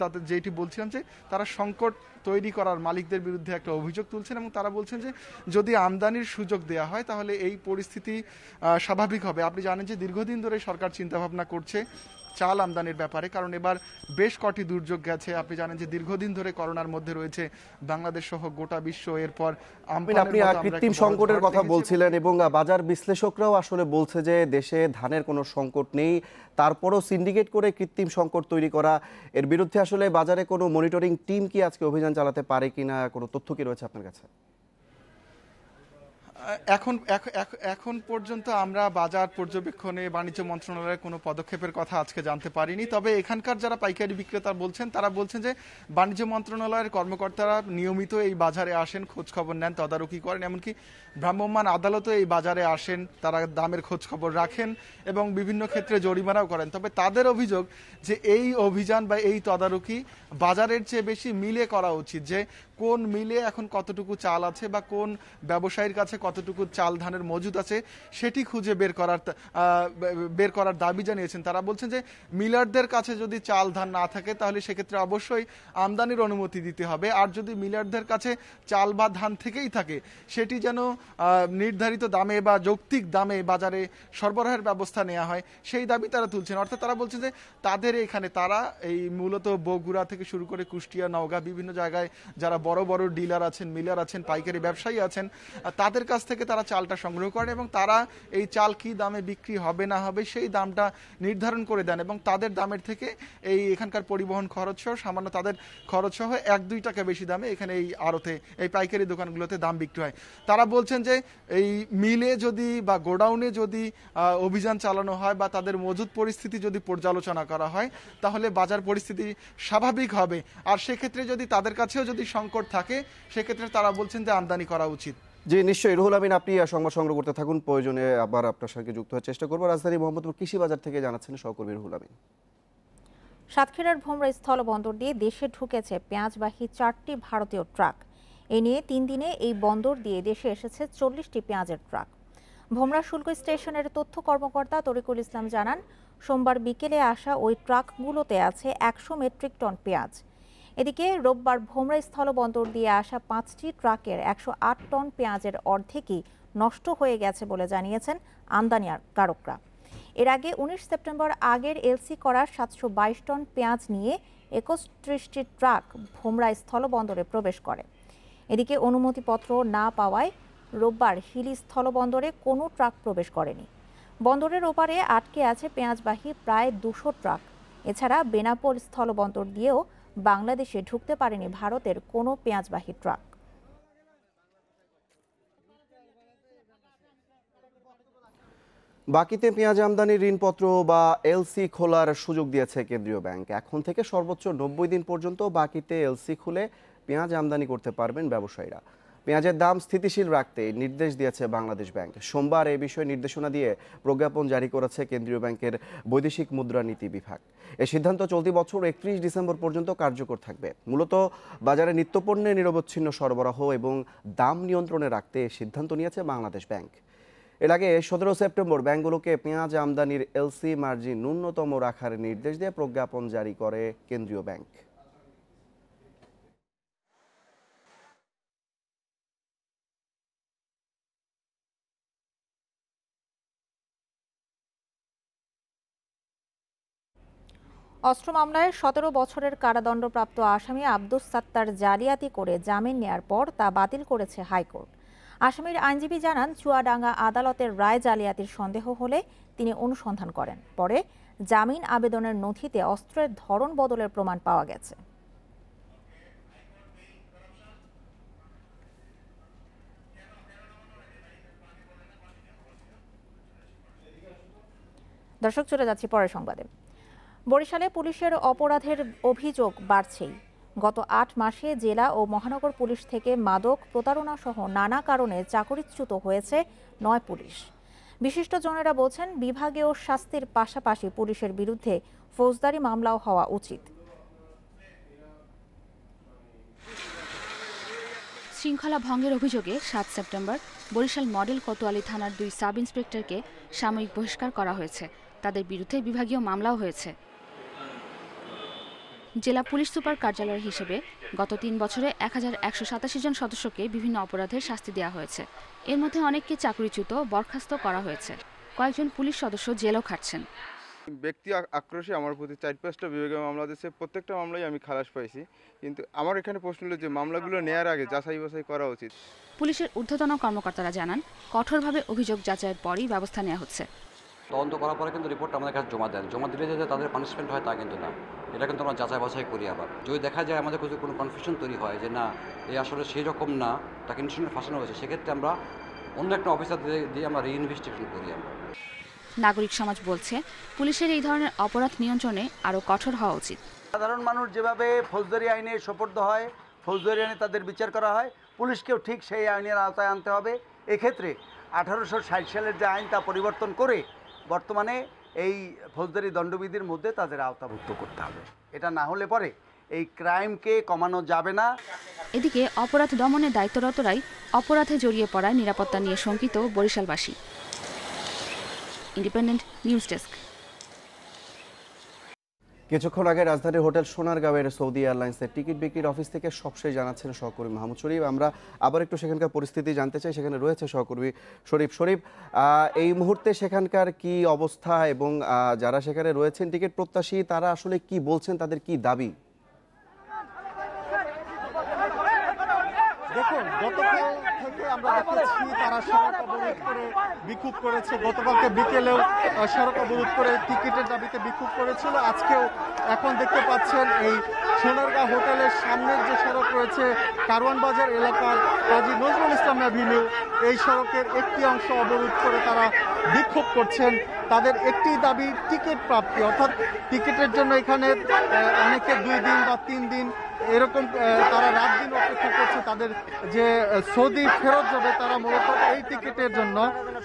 তাদের যেটি বলছিলাম যে তারা সংকট তৈরি করার মালিকদের বিরুদ্ধে একটা অভিযোগ তুলছেন এবং তারা বলছেন যে যদি আমদানির সুযোগ দেয়া হয় তাহলে এই পরিস্থিতি স্বাভাবিক হবে। আপনি জানেন যে দীর্ঘদিন ধরে সরকার চিন্তাভাবনা করছে চাল আমদানির ব্যাপারে, কারণ এবার বেশ কটি দুর্যোগ গেছে। আপনি জানেন যে দীর্ঘদিন ধরে করোনার মধ্যে রয়েছে বাংলাদেশ সহ গোটা বিশ্ব। এরপর আপনি কৃত্রিম সংকটের কথা বলছিলেন এবং বাজার বিশ্লেষকরাও আসলে বলছে যে দেশে ধানের কোনো সংকট নেই, তারপরও সিন্ডিকেট করে কৃত্রিম সংকট তৈরি করা, এর বিরুদ্ধে আসলে বাজারে কোনো মনিটরিং টিম কি আজকে অভিযান চালাতে পারে কিনা, কোনো তথ্য কি রয়েছে আপনার কাছে? এখন পর্যন্ত আমরা বাজার পর্যবেক্ষণে বাণিজ্য মন্ত্রণালয়ের কোনো পদক্ষেপের কথা আজকে জানতে পারিনি। তবে এখানকার যারা পাইকারি বিক্রেতা বলছেন তারা বলছেন যে বাণিজ্য মন্ত্রণালয়ের কর্মকর্তারা নিয়মিত এই বাজারে আসেন, খোঁজ খবর নেন, তদারকি করেন, এমনকি ভ্রাম্যমাণ আদালতও এই বাজারে আসেন, তারা দামের খোঁজ খবর রাখেন এবং বিভিন্ন ক্ষেত্রে জরিমানাও করেন। তবে তাদের অভিযোগ যে এই অভিযান বা এই তদারকি বাজারের চেয়ে বেশি মিলে করা উচিত, যে কোন মিলে এখন কতটুকু চাল আছে বা কোন ব্যবসায়ীর কাছে কতটুকু চাল ধানের মজুদ আছে সেটি খুঁজে বের করার দাবি জানিয়েছেন। তারা বলছেন যে মিলারদের কাছে যদি চাল ধান না থাকে তাহলে সেক্ষেত্রে অবশ্যই আমদানির অনুমতি দিতে হবে, আর যদি মিলারদের কাছে চাল বা ধান থেকেই থাকে সেটি যেন নির্ধারিত দামে বা যৌক্তিক দামে বাজারে সরবরাহের ব্যবস্থা নেওয়া হয়, সেই দাবি তারা তুলছেন। অর্থাৎ তারা বলছেন যে তাদের এখানে তারা এই মূলত বগুড়া থেকে শুরু করে কুষ্টিয়া, নওগাঁ, বিভিন্ন জায়গায় যারা বড় বড় ডিলার আছেন, মিলার আছেন, পাইকারি ব্যবসায়ী আছেন, তাদের কাছ থেকে তারা চালটা সংগ্রহ করেন এবং তারা এই চাল কি দামে বিক্রি হবে না হবে সেই দামটা নির্ধারণ করে দেন এবং তাদের দামের থেকে এই এখানকার পরিবহন খরচ সহ সামান্য তাদের খরচ সহ 1-2 টাকা বেশি দামে এখানে এই আড়তে, এই পাইকারি দোকানগুলোতে দাম বিক্রি হয়। তারা বলছেন যে এই মিলে যদি বা গোডাউনে যদি অভিযান চালানো হয় বা তাদের মজুদ পরিস্থিতি যদি পর্যালোচনা করা হয় তাহলে বাজার পরিস্থিতি স্বাভাবিক হবে, আর সেক্ষেত্রে যদি তাদের কাছেও যদি সংকট থাকে সেক্ষেত্রে তারা বলছেন যে আমদানি করা উচিত। জি নিশ্চয়ই রুহুল আমিন, আপনি সংবাদ সংগ্রহ করতে থাকুন, প্রয়োজনে আবার আপনার সঙ্গে যুক্ত হওয়ার চেষ্টা করবো। রাজধানী মোহাম্মদপুর কৃষি বাজার থেকে জানাচ্ছেন সহকর্মী রুহুল আমিন। সাতক্ষীরার ভোমরা স্থলবন্দর দিয়ে দেশে ঢুকেছে পেঁয়াজবাহী 4টি ভারতীয় ট্রাক। এ নিয়ে 3 দিনে এই বন্দর দিয়ে দেশে এসেছে 40টি পেঁয়াজের ট্রাক। ভোমরা শুল্ক স্টেশনের তথ্য কর্মকর্তা তরিকুল ইসলাম জানান, সোমবার বিকেলে আসা ওই ট্রাকগুলোতে আছে 100 মেট্রিক টন পেঁয়াজ। এদিকে রোববার ভোমরা স্থলবন্দর দিয়ে আসা 5টি ট্রাকের 108 টন পেঁয়াজের অর্ধেকই নষ্ট হয়ে গেছে বলে জানিয়েছেন আমদানিকারকরা। এর আগে 19 সেপ্টেম্বর আগের এলসি করা 722 টন পেঁয়াজ নিয়ে 31টি ট্রাক ভোমরা স্থলবন্দরে প্রবেশ করে। এদিকে অনুমতিপত্র না পাওয়ায় রোববার হিলি স্থলবন্দরে কোনো ট্রাক প্রবেশ করেনি। বন্দরের ওপারে আটকে আছে পেঁয়াজবাহী প্রায় 200 ট্রাক। এছাড়া বেনাপোল স্থলবন্দর দিয়েও বাংলাদেশে ঢুকতে পারেনি ভারতের কোনো পেঁয়াজবাহী ট্রাক। বাকিতে পেঁয়াজ আমদানির ঋণপত্র বা এলসি খোলার সুযোগ দিয়েছে কেন্দ্রীয় ব্যাংক। এখন থেকে সর্বোচ্চ 90 দিন পর্যন্ত বাকিতে এলসি খুলে পেঁয়াজ আমদানি করতে পারবেন ব্যবসায়ীরা। পেঁয়াজের দাম স্থিতিশীল রাখতে নির্দেশ দিয়েছে বাংলাদেশ ব্যাংক। সোমবার এই বিষয়ে নির্দেশনা দিয়ে প্রজ্ঞাপন জারি করেছে কেন্দ্রীয় ব্যাংকের বৈদেশিক মুদ্রানীতি বিভাগ। এই সিদ্ধান্ত চলতি বছর 31 ডিসেম্বর পর্যন্ত কার্যকর থাকবে। মূলত বাজারে নিত্যপণ্যের নিরবচ্ছিন্ন সরবরাহ এবং দাম নিয়ন্ত্রণে রাখতে এই সিদ্ধান্ত নিয়েছে বাংলাদেশ ব্যাংক। এর আগে 17 সেপ্টেম্বর ব্যাংকগুলোকে পেঁয়াজ আমদানির এলসি মার্জিন ন্যূনতম রাখার নির্দেশ দিয়ে প্রজ্ঞাপন জারি করে কেন্দ্রীয় ব্যাংক। অস্ত্র মামলায় 17 বছরের কারাদণ্ডপ্রাপ্ত আসামি আব্দুস সাত্তার জালিয়াতি করে জামিন নেয়ার পর তা বাতিল করেছে হাইকোর্ট। আসামির আইনজীবী জানান, চুয়াডাঙ্গা আদালতের রায় জালিয়াতির সন্দেহ হলে তিনি অনুসন্ধান করেন। পরে জামিন আবেদনের নথিতে অস্ত্রের ধরন বদলের প্রমাণ পাওয়া গেছে। দর্শক, চলে যাচ্ছি পরের সংবাদে। বরিশালে পুলিশের অপরাধের অভিযোগ বাড়ছেই। গত 8 মাসে জেলা ও মহানগর পুলিশ থেকে মাদক, প্রতারণা সহ নানা কারণে চাকরিচ্যুত হয়েছে 9 পুলিশ। বিশিষ্টজনেরা বলছেন, বিভাগীয় শাস্তির পাশাপাশি পুলিশের বিরুদ্ধে ফৌজদারি মামলাও হওয়া উচিত। শৃঙ্খলা ভঙ্গের অভিযোগে 7 সেপ্টেম্বর বরিশাল মডেল কোতোয়ালি থানার 2 সাব ইন্সপেক্টরকে সাময়িক বহিষ্কার করা হয়েছে। তাদের বিরুদ্ধে বিভাগীয় মামলাও হয়েছে। জেলা পুলিশ সুপার কার্যালয় হিসেবে গত 3 বছরে 1187 জন সদস্যকে বিভিন্ন অপরাধের শাস্তি দেওয়া হয়েছে। এর মধ্যে অনেককে চাকরিচ্যুত, বরখাস্ত করা হয়েছে। কয়েকজন পুলিশ সদস্য জেলও খাটছেন। ব্যক্তি আক্রোশে আমার প্রতি 4-5টা বিভাগীয় মামলা দিয়েছে। প্রত্যেকটা মামলায় আমি খালাস পাইছি। কিন্তু আমার এখানে প্রশ্ন হলো যে মামলাগুলো নেয়ার আগে যাচাই বাছাই করা উচিত। পুলিশের ঊর্ধ্বতন কর্মকর্তারা জানান, কঠোরভাবে অভিযোগ যাচাইয়ের পরই ব্যবস্থা নেওয়া হচ্ছে। তদন্ত করার পরে কিন্তু রিপোর্ট আমাদের কাছে জমা দেন। জমা দিলে যে তাদের পানিশমেন্ট হয় তা কিন্তু না। এটা কিন্তু আমরা যাচাই বাছাই করি। আবার যদি দেখা যায় আমাদের কোনো কনফিউশন তৈরি হয় যে না, এই আসলে সেই রকম না, তাকে ইনস্টিটিউশনে ফাঁসানো হয়েছে, সেক্ষেত্রে আমরা অন্য একটা অফিসার দিয়ে আমরা রিইনভেস্টিগেশন করি। আমরা নাগরিক সমাজ বলছে, পুলিশের এই ধরনের অপরাধ নিয়ন্ত্রণে আরও কঠোর হওয়া উচিত। সাধারণ মানুষ যেভাবে ফৌজদারি আইনে সোপর্দ হয়, ফৌজদারি আইনে তাদের বিচার করা হয়, পুলিশকেও ঠিক সেই আইনের আওতায় আনতে হবে। এক্ষেত্রে 1860 সালের যে আইন তা পরিবর্তন করে বর্তমানে এই ফৌজদারি দণ্ডবিধির মধ্যে তাদের আওতাভুক্ত করতে হবে। এটা না হলে পরে এই ক্রাইমকে কমানো যাবে না। এদিকে অপরাধ দমনে দায়িত্বরতরাই অপরাধে জড়িয়ে পড়ায় নিরাপত্তা নিয়ে শঙ্কিত বরিশালবাসী। Independent news desk. কিছুক্ষণ আগে রাজধানীর হোটেল সোনারগাঁওয়ের সৌদি এয়ারলাইন্সের টিকিট বিক্রির অফিস থেকে সবশেষ জানাচ্ছেন সহকর্মী মাহমুদ শরীফ। আমরা আবার একটু সেখানকার পরিস্থিতি জানতে চাই। সেখানে রয়েছে সহকর্মী শরীফ। এই মুহূর্তে সেখানকার কি অবস্থা এবং যারা সেখানে রয়েছেন টিকিট প্রত্যাশী, তারা আসলে কি বলছেন, তাদের কি দাবি? দেখুন, গতকাল থেকে আমরা দেখেছি তারা সড়ক অবরোধ করে বিক্ষোভ করেছে। গতকালকে বিকেলেও সড়ক অবরোধ করে টিকিটের দাবিতে বিক্ষোভ করেছিল। আজকেও এখন দেখতে পাচ্ছেন এই সোনারগাঁও হোটেলের সামনের যে সড়ক রয়েছে কারওয়ান বাজার এলাকার কাজী নজরুল ইসলাম অ্যাভিনিউ, এই সড়কের একটি অংশ অবরোধ করে তারা বিক্ষোভ করছেন। তাদের একটি দাবি টিকিট প্রাপ্তি, অর্থাৎ টিকিটের জন্য এখানে অনেকে 2 দিন বা 3 দিন এরকম তারা রাত দিন অপেক্ষা করছে। তাদের যে সৌদি ফেরত যাবে তারা মূলত এই টিকিটের জন্য।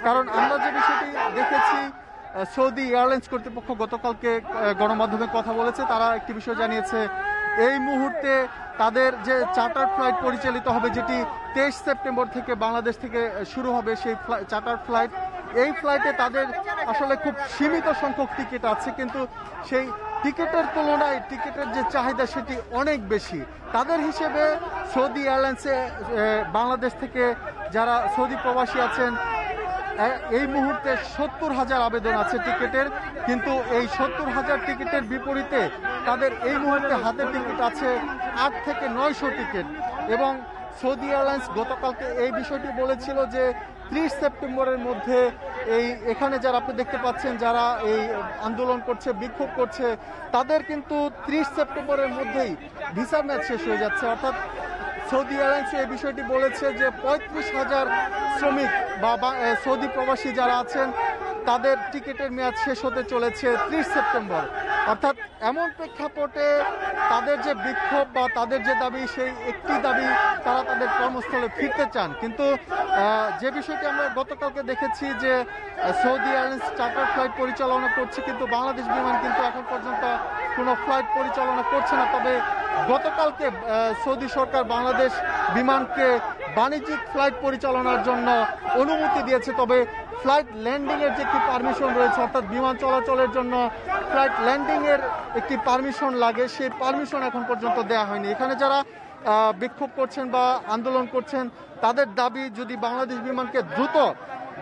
কারণ আমরা যে বিষয়টি দেখেছি, সৌদি এয়ারলাইন্স কর্তৃপক্ষ গতকালকে গণমাধ্যমে কথা বলেছে। তারা একটি বিষয় জানিয়েছে, এই মুহূর্তে তাদের যে চার্টার ফ্লাইট পরিচালিত হবে, যেটি 23 সেপ্টেম্বর থেকে বাংলাদেশ থেকে শুরু হবে, সেই চার্টার ফ্লাইট, এই ফ্লাইটে তাদের আসলে খুব সীমিত সংখ্যক টিকিট আছে। কিন্তু সেই টিকিটের তুলনায় টিকিটের যে চাহিদা সেটি অনেক বেশি। তাদের হিসেবে সৌদি এয়ারলাইন্সে বাংলাদেশ থেকে যারা সৌদি প্রবাসী আছেন, এই মুহূর্তে 70,000 আবেদন আছে টিকিটের। কিন্তু এই 70,000 টিকিটের বিপরীতে তাদের এই মুহূর্তে হাতে টিকিট আছে 8 থেকে 900 টিকিট। এবং সৌদি এয়ারলাইন্স গতকালকে এই বিষয়টি বলেছিল যে 30 সেপ্টেম্বরের মধ্যে এখানে যারা আপনি দেখতে পাচ্ছেন যারা এই আন্দোলন করছে, বিক্ষোভ করছে, তাদের কিন্তু 30 সেপ্টেম্বরের মধ্যেই ভিসার মেয়াদ শেষ হয়ে যাচ্ছে। অর্থাৎ সৌদি এয়ারলাইন্স এই বিষয়টি বলেছে যে 35,000 শ্রমিক বা সৌদি প্রবাসী যারা আছেন তাদের টিকিটের মেয়াদ শেষ হতে চলেছে 30 সেপ্টেম্বর। অর্থাৎ এমন প্রেক্ষাপটে তাদের যে বিক্ষোভ বা তাদের যে দাবি, সেই একটি দাবি তারা তাদের কর্মস্থলে ফিরতে চান। কিন্তু যে বিষয়টি আমরা গতকালকে দেখেছি যে সৌদি এয়ারলাইন্স চার্টার ফ্লাইট পরিচালনা করছে, কিন্তু বাংলাদেশ বিমান কিন্তু এখন পর্যন্ত কোনো ফ্লাইট পরিচালনা করছে না। তবে গতকালকে সৌদি সরকার বাংলাদেশ বিমানকে বাণিজ্যিক ফ্লাইট পরিচালনার জন্য অনুমতি দিয়েছে। তবে ফ্লাইট ল্যান্ডিংয়ের যে একটি পারমিশন রয়েছে, অর্থাৎ বিমান চলাচলের জন্য ফ্লাইট ল্যান্ডিংয়ের একটি পারমিশন লাগে, সেই পারমিশন এখন পর্যন্ত দেওয়া হয়নি। এখানে যারা বিক্ষোভ করছেন বা আন্দোলন করছেন তাদের দাবি, যদি বাংলাদেশ বিমানকে দ্রুত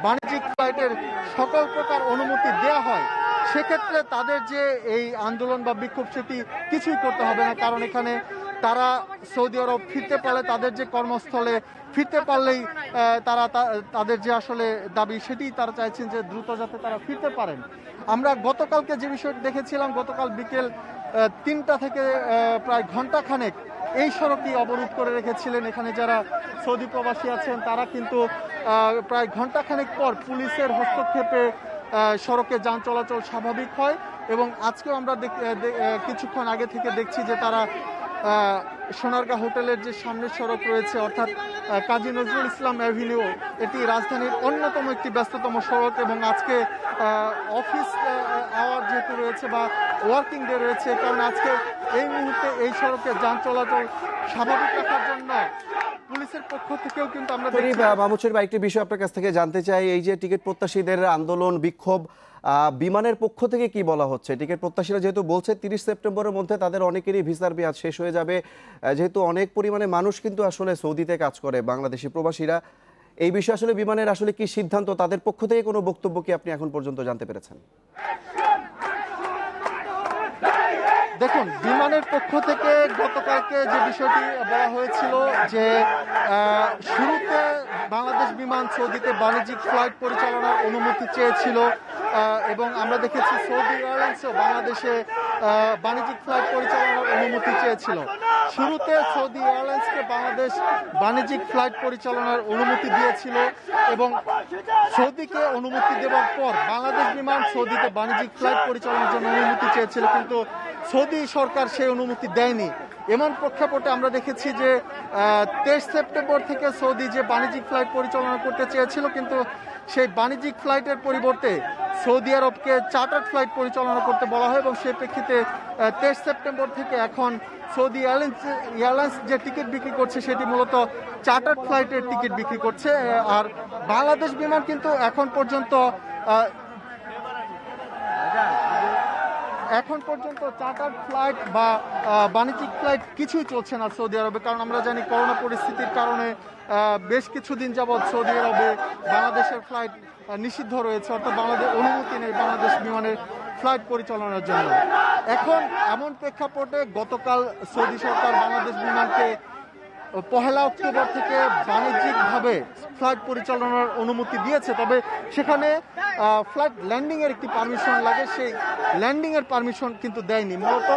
বাণিজ্যিক ফ্লাইটের সকল প্রকার অনুমতি দেওয়া হয়, সেক্ষেত্রে তাদের যে এই আন্দোলন বা বিক্ষোভ সেটি কিছুই করতে হবে না। কারণ এখানে তারা সৌদি আরব ফিরতে পারলে, তাদের যে কর্মস্থলে ফিরতে পারলেই তারা তাদের যে আসলে দাবি সেটি তারা চাইছেন যে দ্রুত যাতে তারা ফিরতে পারেন। আমরা গতকালকে যে বিষয়টি দেখেছিলাম, গতকাল বিকেল 3টা থেকে প্রায় ঘন্টাখানেক এই সড়কটি অবরোধ করে রেখেছিলেন। এখানে যারা সৌদি প্রবাসী আছেন তারা কিন্তু প্রায় ঘন্টাখানেক পর পুলিশের হস্তক্ষেপে সড়কে যান চলাচল স্বাভাবিক হয়। এবং আজকেও আমরা কিছুক্ষণ আগে থেকে দেখছি যে তারা সোনারগাঁ হোটেলের যে সামনের সড়ক রয়েছে, অর্থাৎ কাজী নজরুল ইসলাম অ্যাভিনিউ, এটি রাজধানীর অন্যতম একটি ব্যস্ততম সড়ক। এবং আজকে অফিস আওয়ার যেহেতু রয়েছে বা ওয়ার্কিং ডে রয়েছে, কারণ আজকে এই মুহূর্তে এই সড়কে যান চলাচল স্বাভাবিক রাখার জন্য পুলিশের পক্ষ থেকেও কিন্তু আমরা মাহমুদ শরীফ একটি বিষয় আপনার কাছ থেকে জানতে চাই। এই যে টিকিট প্রত্যাশীদের আন্দোলন, বিক্ষোভ, বিমানের পক্ষ থেকে কি বলা হচ্ছে? টিকিট প্রত্যাশীরা যেহেতু বলছে 30 সেপ্টেম্বরের মধ্যে তাদের অনেকেরই ভিসার মেয়াদ শেষ হয়ে যাবে, যেহেতু অনেক পরিমাণে মানুষ কিন্তু আসলে সৌদিতে কাজ করে, বাংলাদেশি প্রবাসীরা, এই বিষয়ে আসলে বিমানের আসলে কি সিদ্ধান্ত, তাদের পক্ষ থেকে কোনো বক্তব্য কি আপনি এখন পর্যন্ত জানতে পেরেছেন? দেখুন, বিমানের পক্ষ থেকে গতকালকে যে বিষয়টি বলা হয়েছিল যে শুরুতে বাংলাদেশ বিমান সৌদিতে বাণিজ্যিক ফ্লাইট পরিচালনার অনুমতি চেয়েছিল এবং আমরা দেখেছি সৌদি এয়ারলাইন্সও বাংলাদেশে বাণিজ্যিক ফ্লাইট পরিচালনার অনুমতি চেয়েছিল। শুরুতে সৌদি এয়ারলাইন্সকে বাংলাদেশ বাণিজ্যিক ফ্লাইট পরিচালনার অনুমতি দিয়েছিল এবং সৌদিকে অনুমতি দেওয়ার পর বাংলাদেশ বিমান সৌদিতে বাণিজ্যিক ফ্লাইট পরিচালনার জন্য অনুমতি চেয়েছিল, কিন্তু সৌদি সরকার সেই অনুমতি দেয়নি। এমন প্রেক্ষাপটে আমরা দেখেছি যে 23 সেপ্টেম্বর থেকে সৌদি যে বাণিজ্যিক ফ্লাইট পরিচালনা করতে চেয়েছিল, কিন্তু সেই বাণিজ্যিক ফ্লাইটের পরিবর্তে সৌদি আরবকে চার্টার ফ্লাইট পরিচালনা করতে বলা হয় এবং সেই প্রেক্ষিতে 23 সেপ্টেম্বর থেকে এখন সৌদি এয়ারলাইন্স যে টিকিট বিক্রি করছে সেটি মূলত চার্টার ফ্লাইটের টিকিট বিক্রি করছে। আর বাংলাদেশ বিমান কিন্তু এখন পর্যন্ত চার্টার ফ্লাইট বা বাণিজ্যিক ফ্লাইট কিছুই চলছে না সৌদি আরবে। কারণ আমরা জানি করোনা পরিস্থিতির কারণে বেশ কিছুদিন যাবৎ সৌদি আরবে বাংলাদেশের ফ্লাইট নিষিদ্ধ রয়েছে, অর্থাৎ বাংলাদেশ অনুমতি নেই বাংলাদেশ বিমানের ফ্লাইট পরিচালনার জন্য। এখন এমন প্রেক্ষাপটে গতকাল সৌদি সরকার বাংলাদেশ বিমানকে 1 অক্টোবর থেকে বাণিজ্যিকভাবে ফ্লাইট পরিচালনার অনুমতি দিয়েছে। তবে সেখানে ফ্লাইট ল্যান্ডিংয়ের একটি পারমিশন লাগে, সেই ল্যান্ডিংয়ের পারমিশন কিন্তু দেয়নি। মূলত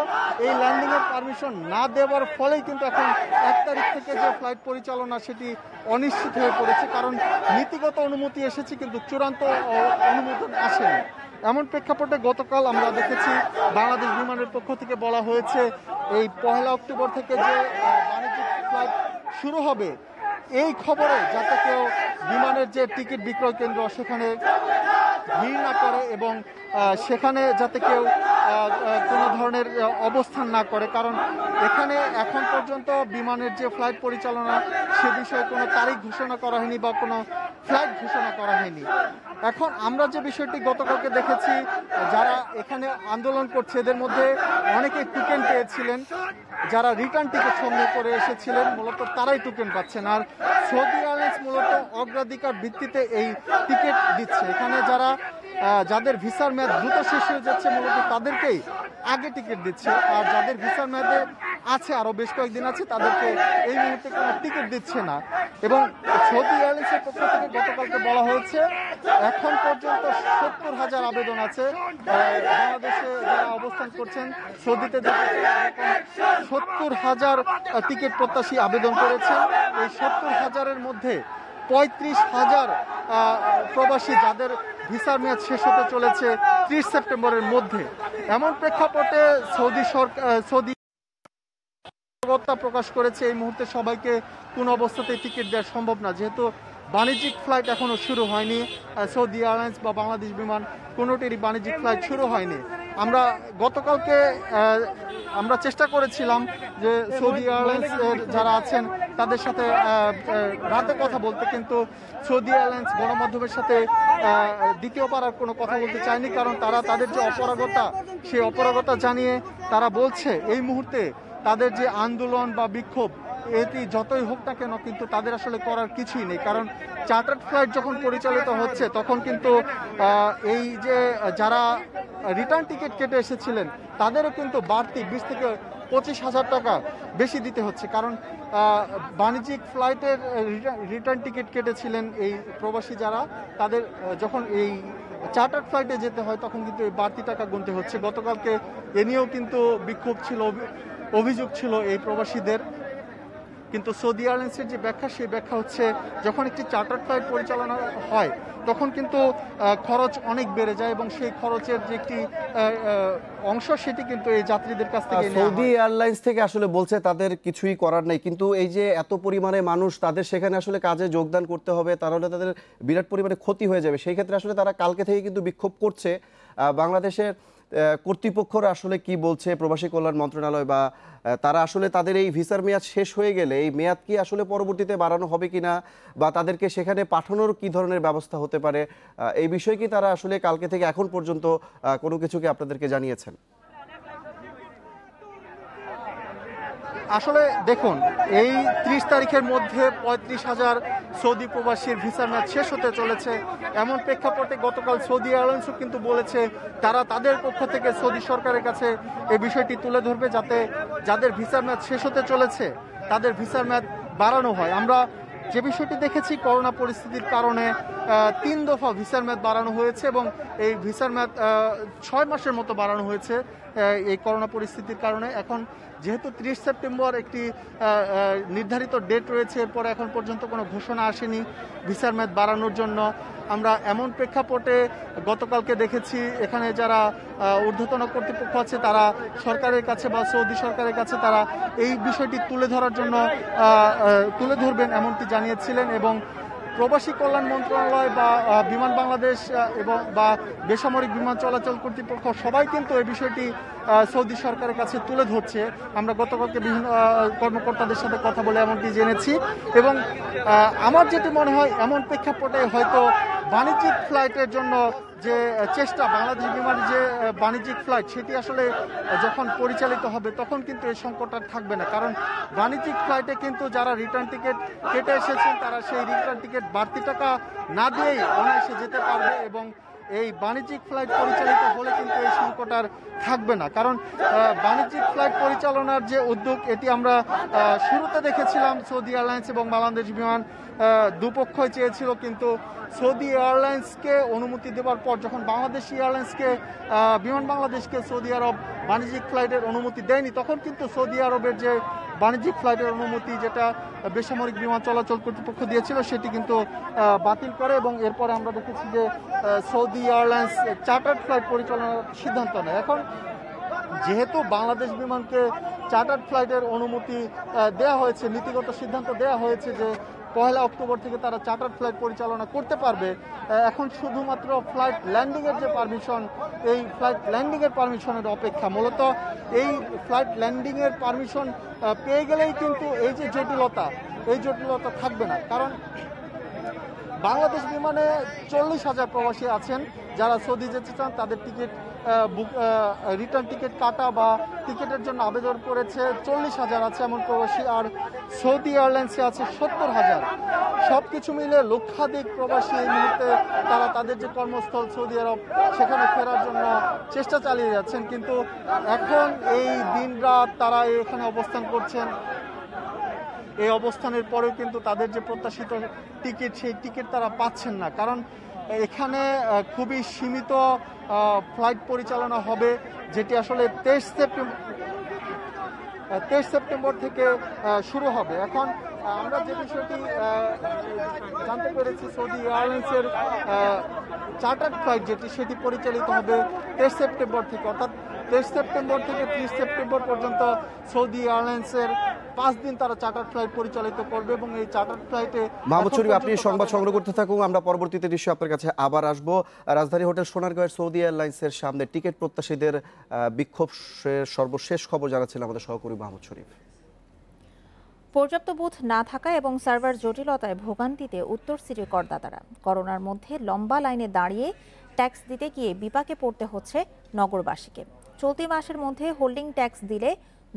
এই ল্যান্ডিংয়ের পারমিশন না দেওয়ার ফলেই কিন্তু এখন 1 তারিখ থেকে যে ফ্লাইট পরিচালনা সেটি অনিশ্চিত হয়ে পড়েছে, কারণ নীতিগত অনুমতি এসেছে কিন্তু চূড়ান্ত অনুমোদন আসেনি। এমন প্রেক্ষাপটে গতকাল আমরা দেখেছি বাংলাদেশ বিমানের পক্ষ থেকে বলা হয়েছে এই 1 অক্টোবর থেকে যে বাণিজ্যিক ফ্লাইট শুরু হবে, এই খবরে যাতে কেউ বিমানের যে টিকিট বিক্রয় কেন্দ্র সেখানে ভিড় না করে এবং সেখানে যাতে কেউ কোনো ধরনের অবস্থান না করে, কারণ এখানে এখন পর্যন্ত বিমানের যে ফ্লাইট পরিচালনা সে বিষয়ে কোনো তারিখ ঘোষণা করা হয়নি বা কোনো ফ্লাইট ঘোষণা করা হয়নি। এখন আমরা যে বিষয়টি গতকালকে দেখেছি, যারা এখানে আন্দোলন করছে এদের মধ্যে অনেকে টোকেন পেয়েছিলেন, যারা রিটার্ন টিকিট সংগ্রহ করে এসেছিলেন মূলত তারাই টোকেন পাচ্ছেন। আর সৌদি এয়ারলাইন্স মূলত অগ্রাধিকার ভিত্তিতে এই টিকিট দিচ্ছে। এখানে যাদের ভিসার মেয়াদ দ্রুত শেষ হয়ে যাচ্ছে মূলত তাদেরকেই আগে টিকিট দিচ্ছে, আর যাদের ভিসার মেয়াদে আছে, আরো বেশ কয়েকদিন আছে, তাদেরকে এই মুহূর্তে কোনো টিকিট দিচ্ছে না। এবং সৌদি এয়ারলাইন্সের পক্ষ থেকে গতকালকে বলা হয়েছে এখন পর্যন্ত 70,000 আবেদন আছে বাংলাদেশে যারা অবস্থান করছেন। সৌদিতে 70,000 টিকিট প্রত্যাশী আবেদন করেছেন। এই 70,000-এর মধ্যে 35,000 প্রবাসী যাদের ভিসার মেয়াদ শেষ হতে চলেছে 30 সেপ্টেম্বরের মধ্যে। এমন প্রেক্ষাপটে সৌদি প্রকাশ করেছে এই মুহূর্তে সবাইকে কোন অবস্থাতেই টিকিট দেওয়া সম্ভব না, যেহেতু বাণিজ্যিক ফ্লাইট এখনো শুরু হয়নি। সৌদি এয়ারলাইন্স বা বাংলাদেশ বিমান কোনোটিরই বাণিজ্যিক ফ্লাইট শুরু হয়নি। আমরা গতকালকে আমরা চেষ্টা করেছিলাম যে সৌদি এয়ারলাইন্সের যারা আছেন তাদের সাথে রাতে কথা বলতে, কিন্তু সৌদি এয়ারলাইন্স গণমাধ্যমের সাথে দ্বিতীয়বার আর কোনো কথা বলতে চায়নি, কারণ তারা তাদের যে অপারগতা সেই অপারগতা জানিয়ে তারা বলছে এই মুহূর্তে তাদের যে আন্দোলন বা বিক্ষোভ এটি যতই হোক না কেন কিন্তু তাদের আসলে করার কিছুই নেই। কারণ চার্টার্ড ফ্লাইট যখন পরিচালিত হচ্ছে তখন কিন্তু এই যে যারা রিটার্ন টিকিট কেটে এসেছিলেন তাদেরও কিন্তু বাড়তি 20 থেকে 25,000 টাকা বেশি দিতে হচ্ছে। কারণ বাণিজ্যিক ফ্লাইটের রিটার্ন টিকিট কেটেছিলেন এই প্রবাসী যারা, তাদের যখন এই চার্টার্ড ফ্লাইটে যেতে হয় তখন কিন্তু এই বাড়তি টাকা গুনতে হচ্ছে। গতকালকে এ নিয়েও কিন্তু বিক্ষোভ ছিল, অভিযোগ ছিল এই প্রবাসীদের। কিন্তু সৌদি এয়ারলাইন্সের যে ব্যাখ্যা সেই ব্যাখ্যা হচ্ছে যখন একটি চার্টার্ড ফ্লাইট পরিচালনা হয় তখন কিন্তু খরচ অনেক বেড়ে যায় এবং সেই খরচের যে একটি অংশ সেটি কিন্তু এই যাত্রীদের কাছ থেকে সৌদি এয়ারলাইন্স থেকে আসলে বলছে তাদের কিছুই করার নেই, কিন্তু এই যে এত পরিমাণে মানুষ তাদের সেখানে আসলে কাজে যোগদান করতে হবে, তাহলে তাদের বিরাট পরিমাণে ক্ষতি হয়ে যাবে। সেই ক্ষেত্রে আসলে তারা কালকে থেকে কিন্তু বিক্ষোভ করছে। বাংলাদেশের কর্তৃপক্ষরা আসলে কি বলছে, প্রবাসী কল্যাণ মন্ত্রণালয় বা তারা আসলে তাদের এই ভিসার মেয়াদ শেষ হয়ে গেলে এই মেয়াদ কি আসলে পরবর্তীতে বাড়ানো হবে কিনা বা তাদেরকে সেখানে পাঠানোর কি ধরনের ব্যবস্থা হতে পারে, এই বিষয়ে কি তারা আসলে কালকে থেকে এখন পর্যন্ত কোনো কিছু কি আপনাদেরকে জানিয়েছেন? আসলে দেখুন, এই 30 তারিখের মধ্যে 35,000 সৌদি প্রবাসীর ভিসার মেয়াদ শেষ হতে চলেছে। এমন প্রেক্ষাপটে গতকাল সৌদি এয়ারলাইন্সও কিন্তু বলেছে তারা তাদের পক্ষ থেকে সৌদি সরকারের কাছে এই বিষয়টি তুলে ধরবে যাতে যাদের ভিসার মেয়াদ শেষ হতে চলেছে তাদের ভিসার মেয়াদ বাড়ানো হয়। আমরা যে বিষয়টি দেখেছি করোনা পরিস্থিতির কারণে 3 দফা ভিসার মেয়াদ বাড়ানো হয়েছে এবং এই ভিসার মেয়াদ 6 মাসের মতো বাড়ানো হয়েছে এই করোনা পরিস্থিতির কারণে। এখন যেহেতু 30 সেপ্টেম্বর একটি নির্ধারিত ডেট রয়েছে, এরপরে এখন পর্যন্ত কোনো ঘোষণা আসেনি ভিসার মেয়াদ বাড়ানোর জন্য। আমরা এমন প্রেক্ষাপটে গতকালকে দেখেছি এখানে যারা ঊর্ধ্বতন কর্তৃপক্ষ আছে তারা সরকারের কাছে বা সৌদি সরকারের কাছে তারা এই বিষয়টি তুলে ধরার জন্য তুলে ধরবেন এমনটি জানিয়েছিলেন। এবং প্রবাসী কল্যাণ মন্ত্রণালয় বা বিমান বাংলাদেশ এবং বা বেসামরিক বিমান চলাচল কর্তৃপক্ষ সবাই কিন্তু এই বিষয়টি সৌদি সরকারের কাছে তুলে ধরছে। আমরা গতকালকে বিভিন্ন কর্মকর্তাদের সাথে কথা বলে এমনটি জেনেছি। এবং আমার যেটি মনে হয় এমন প্রেক্ষাপটে হয়তো বাণিজ্যিক ফ্লাইটের জন্য যে চেষ্টা, বাংলাদেশ বিমানের যে বাণিজ্যিক ফ্লাইট সেটি আসলে যখন পরিচালিত হবে তখন কিন্তু এই সংকট আর থাকবে না। কারণ বাণিজ্যিক ফ্লাইটে কিন্তু যারা রিটার্ন টিকিট কেটে এসেছেন তারা সেই রিটার্ন টিকিট বাড়তি টাকা না দিয়েই অনায়াসে যেতে পারবে এবং এই বাণিজ্যিক ফ্লাইট পরিচালিত হলে কিন্তু এই সংকট আর থাকবে না। কারণ বাণিজ্যিক ফ্লাইট পরিচালনার যে উদ্যোগ এটি আমরা শুরুতে দেখেছিলাম সৌদি এয়ারলাইন্স এবং বাংলাদেশ বিমান দুপক্ষই চেয়েছিল, কিন্তু সৌদি এয়ারলাইন্সকে অনুমতি দেওয়ার পর যখন বাংলাদেশ এয়ারলাইন্সকে বিমান বাংলাদেশকে সৌদি আরব বাণিজ্যিক ফ্লাইটের অনুমতি দেয়নি তখন কিন্তু সৌদি আরবের যে বাণিজ্যিক ফ্লাইটের অনুমতি যেটা বেসামরিক বিমান চলাচল কর্তৃপক্ষ দিয়েছিল সেটি কিন্তু বাতিল করে এবং এরপরে আমরা দেখেছি যে সৌদি এয়ারলাইন্স চার্টার্ড ফ্লাইট পরিচালনার সিদ্ধান্ত নেয়। এখন যেহেতু বাংলাদেশ বিমানকে চার্টার্ড ফ্লাইটের অনুমতি দেওয়া হয়েছে, নীতিগত সিদ্ধান্ত দেওয়া হয়েছে যে 1 অক্টোবর থেকে তারা চার্টার্ড ফ্লাইট পরিচালনা করতে পারবে। এখন শুধুমাত্র ফ্লাইট ল্যান্ডিংয়ের যে পারমিশন, এই ফ্লাইট ল্যান্ডিংয়ের পারমিশনের অপেক্ষা। মূলত এই ফ্লাইট ল্যান্ডিংয়ের পারমিশন পেয়ে গেলেই কিন্তু এই যে জটিলতা, এই জটিলতা থাকবে না। কারণ বাংলাদেশ বিমানে 40,000 প্রবাসী আছেন যারা সৌদি যেতে চান তাদের টিকিট রিটার্ন টিকিট কাটা বা টিকিটের জন্য আবেদন করেছে 40,000 আছে এমন প্রবাসী, আর সৌদি এয়ারলাইন্সে আছে 70,000। সব কিছু মিলে লক্ষাধিক প্রবাসী এই মুহূর্তে তারা তাদের যে কর্মস্থল সৌদি আরব সেখানে ফেরার জন্য চেষ্টা চালিয়ে যাচ্ছেন, কিন্তু এখন এই দিনরাত তারা এখানে অবস্থান করছেন। এই অবস্থানের পরেও কিন্তু তাদের যে প্রত্যাশিত টিকিট সেই টিকিট তারা পাচ্ছেন না, কারণ এখানে খুবই সীমিত ফ্লাইট পরিচালনা হবে, যেটি আসলে 23 সেপ্টেম্বর থেকে শুরু হবে। এখন আমরা যে বিষয়টি জানতে পেরেছি, সৌদি এয়ারলাইন্সের চার্টার্ড ফ্লাইট সেটি পরিচালিত হবে 23 সেপ্টেম্বর থেকে, অর্থাৎ 23 সেপ্টেম্বর থেকে 30 সেপ্টেম্বর পর্যন্ত সৌদি এয়ারলাইন্সের 5 দিন তারা চার্টার্ড ফ্লাইট পরিচালিত করবে এবং এই চার্টার্ড ফ্লাইটে মাহমুদ শরীফ আপনি সংবাদ সংগ্রহ করতে থাকুন, আমরা পরবর্তীতে দৃশ্য আপনার কাছে আবার আসবো। রাজধানী হোটেল সোনারগাঁয়ের সৌদি এয়ারলাইন্সের সামনে টিকিট প্রত্যাশীদের বিক্ষোভ সর্বশেষ খবর জানাচ্ছিলেন আমাদের সহকর্মী মাহমুদ শরীফ। পর্যাপ্ত বুথ না থাকা এবং সার্ভার জটিলতায় ভোগান্তিতে উত্তর সিটির করদাতারা। করোনার মধ্যে লম্বা লাইনে দাঁড়িয়ে ট্যাক্স দিতে গিয়ে বিপাকে পড়তে হচ্ছে নগরবাসীকে। চলতি মাসের মধ্যে হোল্ডিং ট্যাক্স দিলে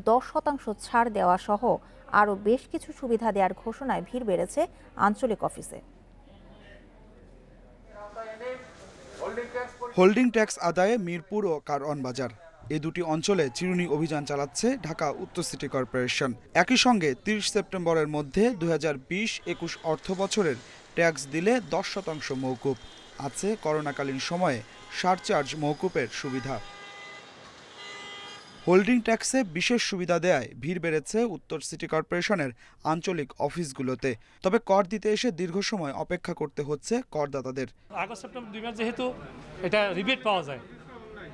10% ছাড় দেওয়া সহ আরও বেশ কিছু সুবিধা দেওয়ার ঘোষণায় ভিড় বেড়েছে আঞ্চলিক অফিসে। হোল্ডিং ট্যাক্স আদায়ে মিরপুর ও কারওয়ান বাজার এই দুটি অঞ্চলে চিরুনি অভিযান চালাচ্ছে ঢাকা উত্তর সিটি কর্পোরেশন। একই সঙ্গে 30 সেপ্টেম্বরের মধ্যে 2020-21 অর্থ বছরের ট্যাক্স দিলে 10% মওকুফ আছে। করোনাকালীন সময়ে সারচার্জ মওকুফের সুবিধা। হোল্ডিং ট্যাক্সে বিশেষ সুবিধা দেয়ায় ভিড় বেড়েছে উত্তর সিটি কর্পোরেশনের আঞ্চলিক অফিসগুলোতে। তবে কর দিতে এসে দীর্ঘ সময় অপেক্ষা করতে হচ্ছে করদাতাদের। আগস্ট সেপ্টেম্বর 2 মাস যেহেতু এটা রিবেট পাওয়া যায়,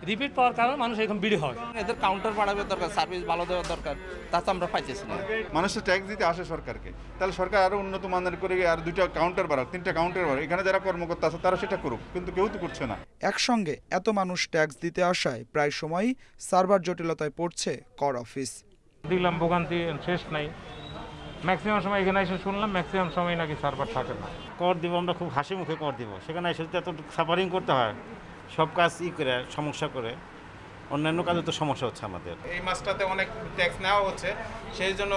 রিপিট পাওয়ার কারণে মানুষ এখন বিড়ি হয়। এদের কাউন্টার বাড়াবে দরকার, সার্ভিস ভালো দেওয়ার দরকার, তা তো আমরা পাইতেছি না। মানুষের ট্যাক্স দিতে আসে সরকারকে, তাহলে সরকার আরো উন্নত মানের করে আর 2টা কাউন্টার বাড়াক, 3টা কাউন্টার বাড়াক, এখানে যারা কর্মকর্তা আছে তারা সেটা করুক, কিন্তু কেউ তো করছে না। একসঙ্গে এত মানুষ ট্যাক্স দিতে আসায় প্রায় সময়ই সার্ভার জটিলতায় পড়ছে কর অফিস। দেখলাম ভোগান্তি শেষ নাই, ম্যাক্সিমাম সময় এখানে এসে শুনলাম ম্যাক্সিমাম সময় নাকি সার্ভার থাকে না। কর দিব আমরা খুব হাসি মুখে কর দিব, সেখানে এসে এত সাফারিং করতে হয়, সব কাজ করে সমস্যা করে, অন্যান্য কাজে তো সমস্যা হচ্ছে আমাদের। এই মাসটাতে অনেক ট্যাক্স নেওয়া হচ্ছে, সেই জন্য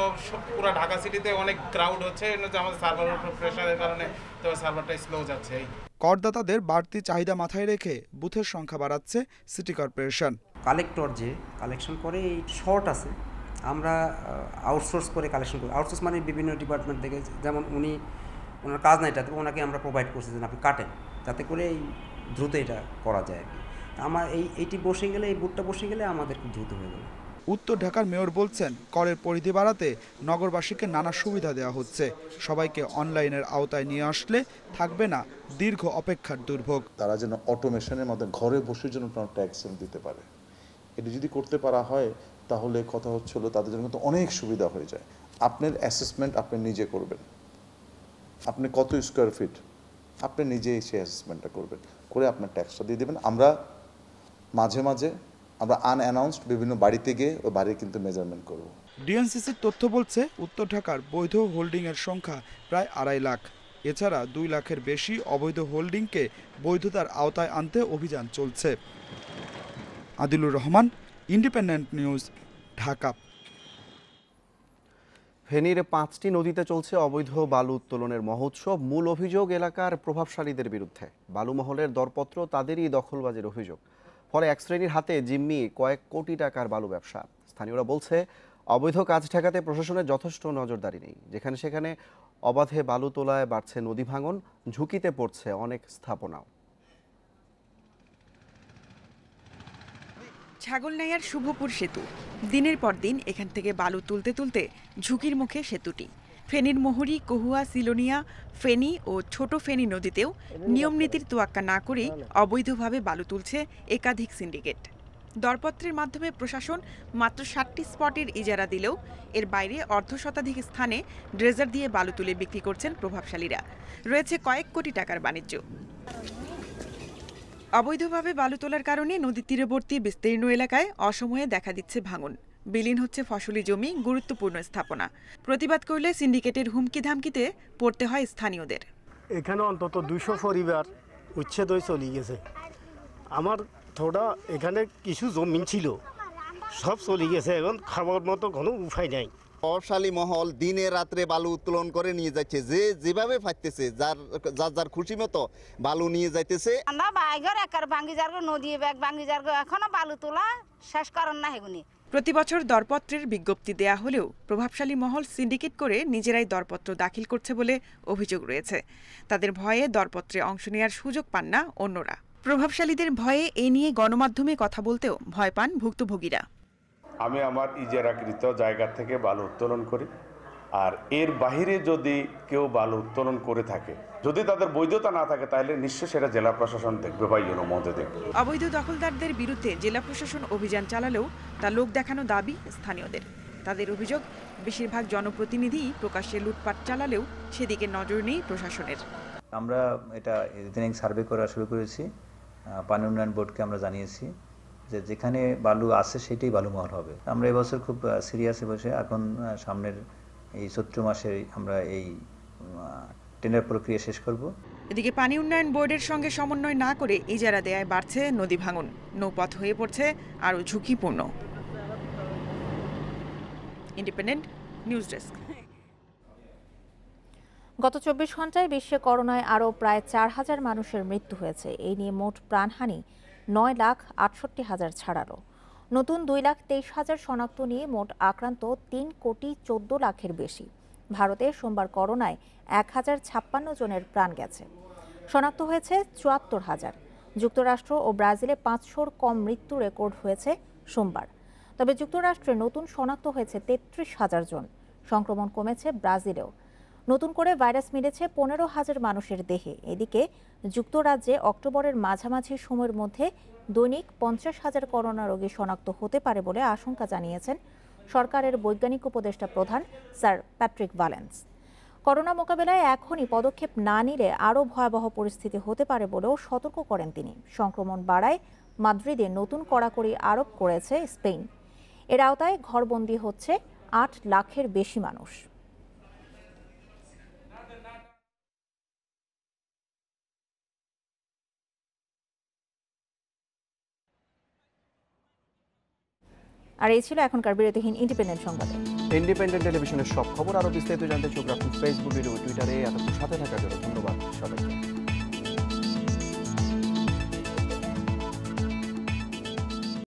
পুরো ঢাকা সিটিতে অনেক ক্রাউড হচ্ছে, আমাদের সার্ভারের উপর প্রেশারের কারণে তো সার্ভারটা স্লো যাচ্ছে। করদাতাদের বাড়তি চাহিদা মাথায় রেখে বুথের সংখ্যা বাড়াচ্ছে সিটি কর্পোরেশন। কালেক্টর যে কালেকশন করে এই শর্ট আছে, আমরা আউটসোর্স করে কালেকশন করি। আউটসোর্স মানে বিভিন্ন ডিপার্টমেন্ট থেকে, যেমন ওনার কাজ নাই, তাতে ওনাকে আমরা প্রোভাইড করছি যে আপনি কাটেন, যাতে করে এই দ্রুত এটা করা যায়। আমার এইটি বসে গেলে, এই বুথটা বসে গেলে আমাদের খুব দ্রুত হয়ে যাবে। উত্তর ঢাকার মেয়র বলছেন, করের পরিধি বাড়াতে নগরবাসীকে নানা সুবিধা দেওয়া হচ্ছে। সবাইকে অনলাইনের আওতায় নিয়ে আসলে থাকবে না দীর্ঘ অপেক্ষার দুর্ভোগ। তারা যেন অটোমেশনের মধ্যে ঘরে বসে যেন ট্যাক্স দিতে পারে, এটি যদি করতে পারা হয় তাহলে কথা হচ্ছিল তাদের জন্য কিন্তু অনেক সুবিধা হয়ে যায়। আপনার অ্যাসেসমেন্ট আপনি নিজে করবেন, আপনি কত স্কোয়ার ফিট আপনি নিজেই সেই অ্যাসেসমেন্টটা করবেন, করে আপনার ট্যাক্সটা দিয়ে দেবেন। আমরা মাঝে মাঝে আমরা আনঅ্যানাউন্সড বিভিন্ন বাড়িতে গিয়ে ওই বাড়ির কিন্তু মেজারমেন্ট করব। ডিএনসিসির তথ্য বলছে, উত্তর ঢাকার বৈধ হোল্ডিংয়ের সংখ্যা প্রায় 2.5 লাখ। এছাড়া 2 লাখের বেশি অবৈধ হোল্ডিংকে বৈধতার আওতায় আনতে অভিযান চলছে। Adilur Rahman, independent news, Dhaka. ফেনীর 5টি নদীতে চলছে অবৈধ বালু উত্তোলনের মহোৎসব। মূল অভিযোগ এলাকার প্রভাবশালীদের বিরুদ্ধে। বালু মহলের দরপত্র তাদেরই দখলবাজির অভিযোগ। ফলে এক শ্রেণীর হাতে জিম্মি কয়েক কোটি টাকার বালু ব্যবসা। স্থানীয়রা বলছে, অবৈধ কাজ ঠেকাতে প্রশাসনের যথেষ্ট নজরদারি নেই। যেখানে সেখানে অবাধে বালু তোলায় বাড়ছে নদী ভাঙন, ঝুঁকিতে পড়ছে অনেক স্থাপনাও। ছাগলনাইয়ার শুভপুর সেতু। দিনের পর দিন এখান থেকে বালু তুলতে তুলতে ঝুঁকির মুখে সেতুটি। ফেনীর মোহরী, কহুয়া, সিলোনিয়া, ফেনী ও ছোট ফেনী নদীতেও নিয়মনীতির তোয়াক্কা না করেই অবৈধভাবে বালু তুলছে একাধিক সিন্ডিকেট। দরপত্রের মাধ্যমে প্রশাসন মাত্র 60টি স্পটের ইজারা দিলেও এর বাইরে অর্ধশতাধিক স্থানে ড্রেজার দিয়ে বালু তুলে বিক্রি করছেন প্রভাবশালীরা। রয়েছে কয়েক কোটি টাকার বাণিজ্য। অবৈধভাবে বালু তোলার কারণে নদীর তীরবর্তী বিস্তীর্ণ এলাকায় অসময়ে দেখা দিচ্ছে ভাঙন। বিলীন হচ্ছে ফসলি জমি, গুরুত্বপূর্ণ স্থাপনা। প্রতিবাদ করলে সিন্ডিকেটের হুমকি ধামকিতে পড়তে হয় স্থানীয়দের। এখানে অন্তত 200 পরিবার উচ্ছেদ হয়ে চলে গেছে। আমার থোড়া এখানে কিছু জমি ছিল, সব চলে গেছে, এখন খাবার মতো কোনো উপায় নাই। প্রভাবশালী মহল দিনে রাত্রে বালু উত্তোলন করে নিয়ে যাচ্ছে, যে যেভাবে ফাটতেছে, যার যার খুশি মতো বালু নিয়ে যাইতেছে। আমরা বাইগর একার ভাঙ্গি যার নদী ব্যাগ ভাঙ্গি যার এখনো বালু তোলা শেষ করেন না হেগুনি। প্রতি বছর দরপত্রের বিজ্ঞপ্তি দেয়া হলেও প্রভাবশালী মহল সিন্ডিকেট করে নিজেরাই দরপত্র দাখিল করছে বলে অভিযোগ রয়েছে। তাদের ভয়ে দরপত্রে অংশ নেওয়ার সুযোগ পান না অন্যরা। প্রভাবশালীদের ভয়ে এ নিয়ে গণমাধ্যমে কথা বলতেও ভয় পান ভুক্তভোগীরা। আমি আমার ইজারাকৃত জায়গা থেকে বালু উত্তোলন করি, আর এর বাহিরে যদি কেউ বালু উত্তোলন করে থাকে, যদি তাদের বৈধতা না থাকে, তাহলে নিশ্চয়ই সেটা জেলা প্রশাসন দেখবে বা ইউনোমোদে দেখবে। অবৈধ দখলদারদের বিরুদ্ধে জেলা প্রশাসন অভিযান চালালেও তা লোক দেখানো দাবি স্থানীয়দের। তাদের অভিযোগ, বেশিরভাগ জনপ্রতিনিধি প্রকাশ্যে লুটপাট চালালেও সেদিকে নজর নেই প্রশাসনের। আমরা এটা ইদানিং সার্ভে করা শুরু করেছি, পানি উন্নয়ন বোর্ডকে আমরা জানিয়েছি যে যেখানে বালু আছে সেটাই বালুমহল হবে। আমরা এবছর খুব সিরিয়াসে বসে এখন সামনের এই চৈত্র মাসে আমরা এই টেন্ডার প্রক্রিয়া শেষ করব। এদিকে পানি উন্নয়ন বোর্ডের সঙ্গে সমন্বয় না করে ইজারা দেয়ায় বাড়ছে নদী ভাঙন, নৌপথ হয়ে পড়ছে আরও ঝুঁকিপূর্ণ। Independent news desk. গত 24 ঘন্টায় বিশ্বে করোনায় আরও প্রায় 4,000 মানুষের মৃত্যু হয়েছে। এই নিয়ে মোট প্রাণহানি 9,68,000 ছাড়ালো। নতুন 2,23,000 শনাক্ত নিয়ে মোট আক্রান্ত 3,14,00,000-এর বেশি। ভারতে সোমবার করোনায় 1,056 জনের প্রাণ গেছে। শনাক্ত হয়েছে 74,000। যুক্তরাষ্ট্র ও ব্রাজিলে 500-র কম মৃত্যু রেকর্ড হয়েছে সোমবার। তবে যুক্তরাষ্ট্রে নতুন শনাক্ত হয়েছে 33,000 জন। সংক্রমণ কমেছে ব্রাজিলেও। নতুন করে ভাইরাস মিলেছে 15,000 মানুষের দেহে। এদিকে যুক্তরাজ্যে অক্টোবরের মাঝামাঝি সময়ের মধ্যে দৈনিক 50,000 করোনা রোগী শনাক্ত হতে পারে বলে আশঙ্কা জানিয়েছেন সরকারের বৈজ্ঞানিক উপদেষ্টা প্রধান স্যার প্যাট্রিক ভ্যালেন্স। করোনা মোকাবেলায় এখনই পদক্ষেপ না নিলে আরও ভয়াবহ পরিস্থিতি হতে পারে বলেও সতর্ক করেন তিনি। সংক্রমণ বাড়ায় মাদ্রিদে নতুন কড়াকড়ি আরোপ করেছে স্পেন। এর আওতায় ঘরবন্দি হচ্ছে 8 লাখের বেশি মানুষ। আর এই ছিল এখনকার বিরতিহীন ইন্ডিপেন্ডেন্ট সংবাদ। ইন্ডিপেন্ডেন্ট টেলিভিশনের সব খবর আরও বিস্তারিত জানতে চোখ রাখুন ফেসবুক, টুইটারে। এতক্ষণ সাথে থাকার জন্য ধন্যবাদ সবাইকে।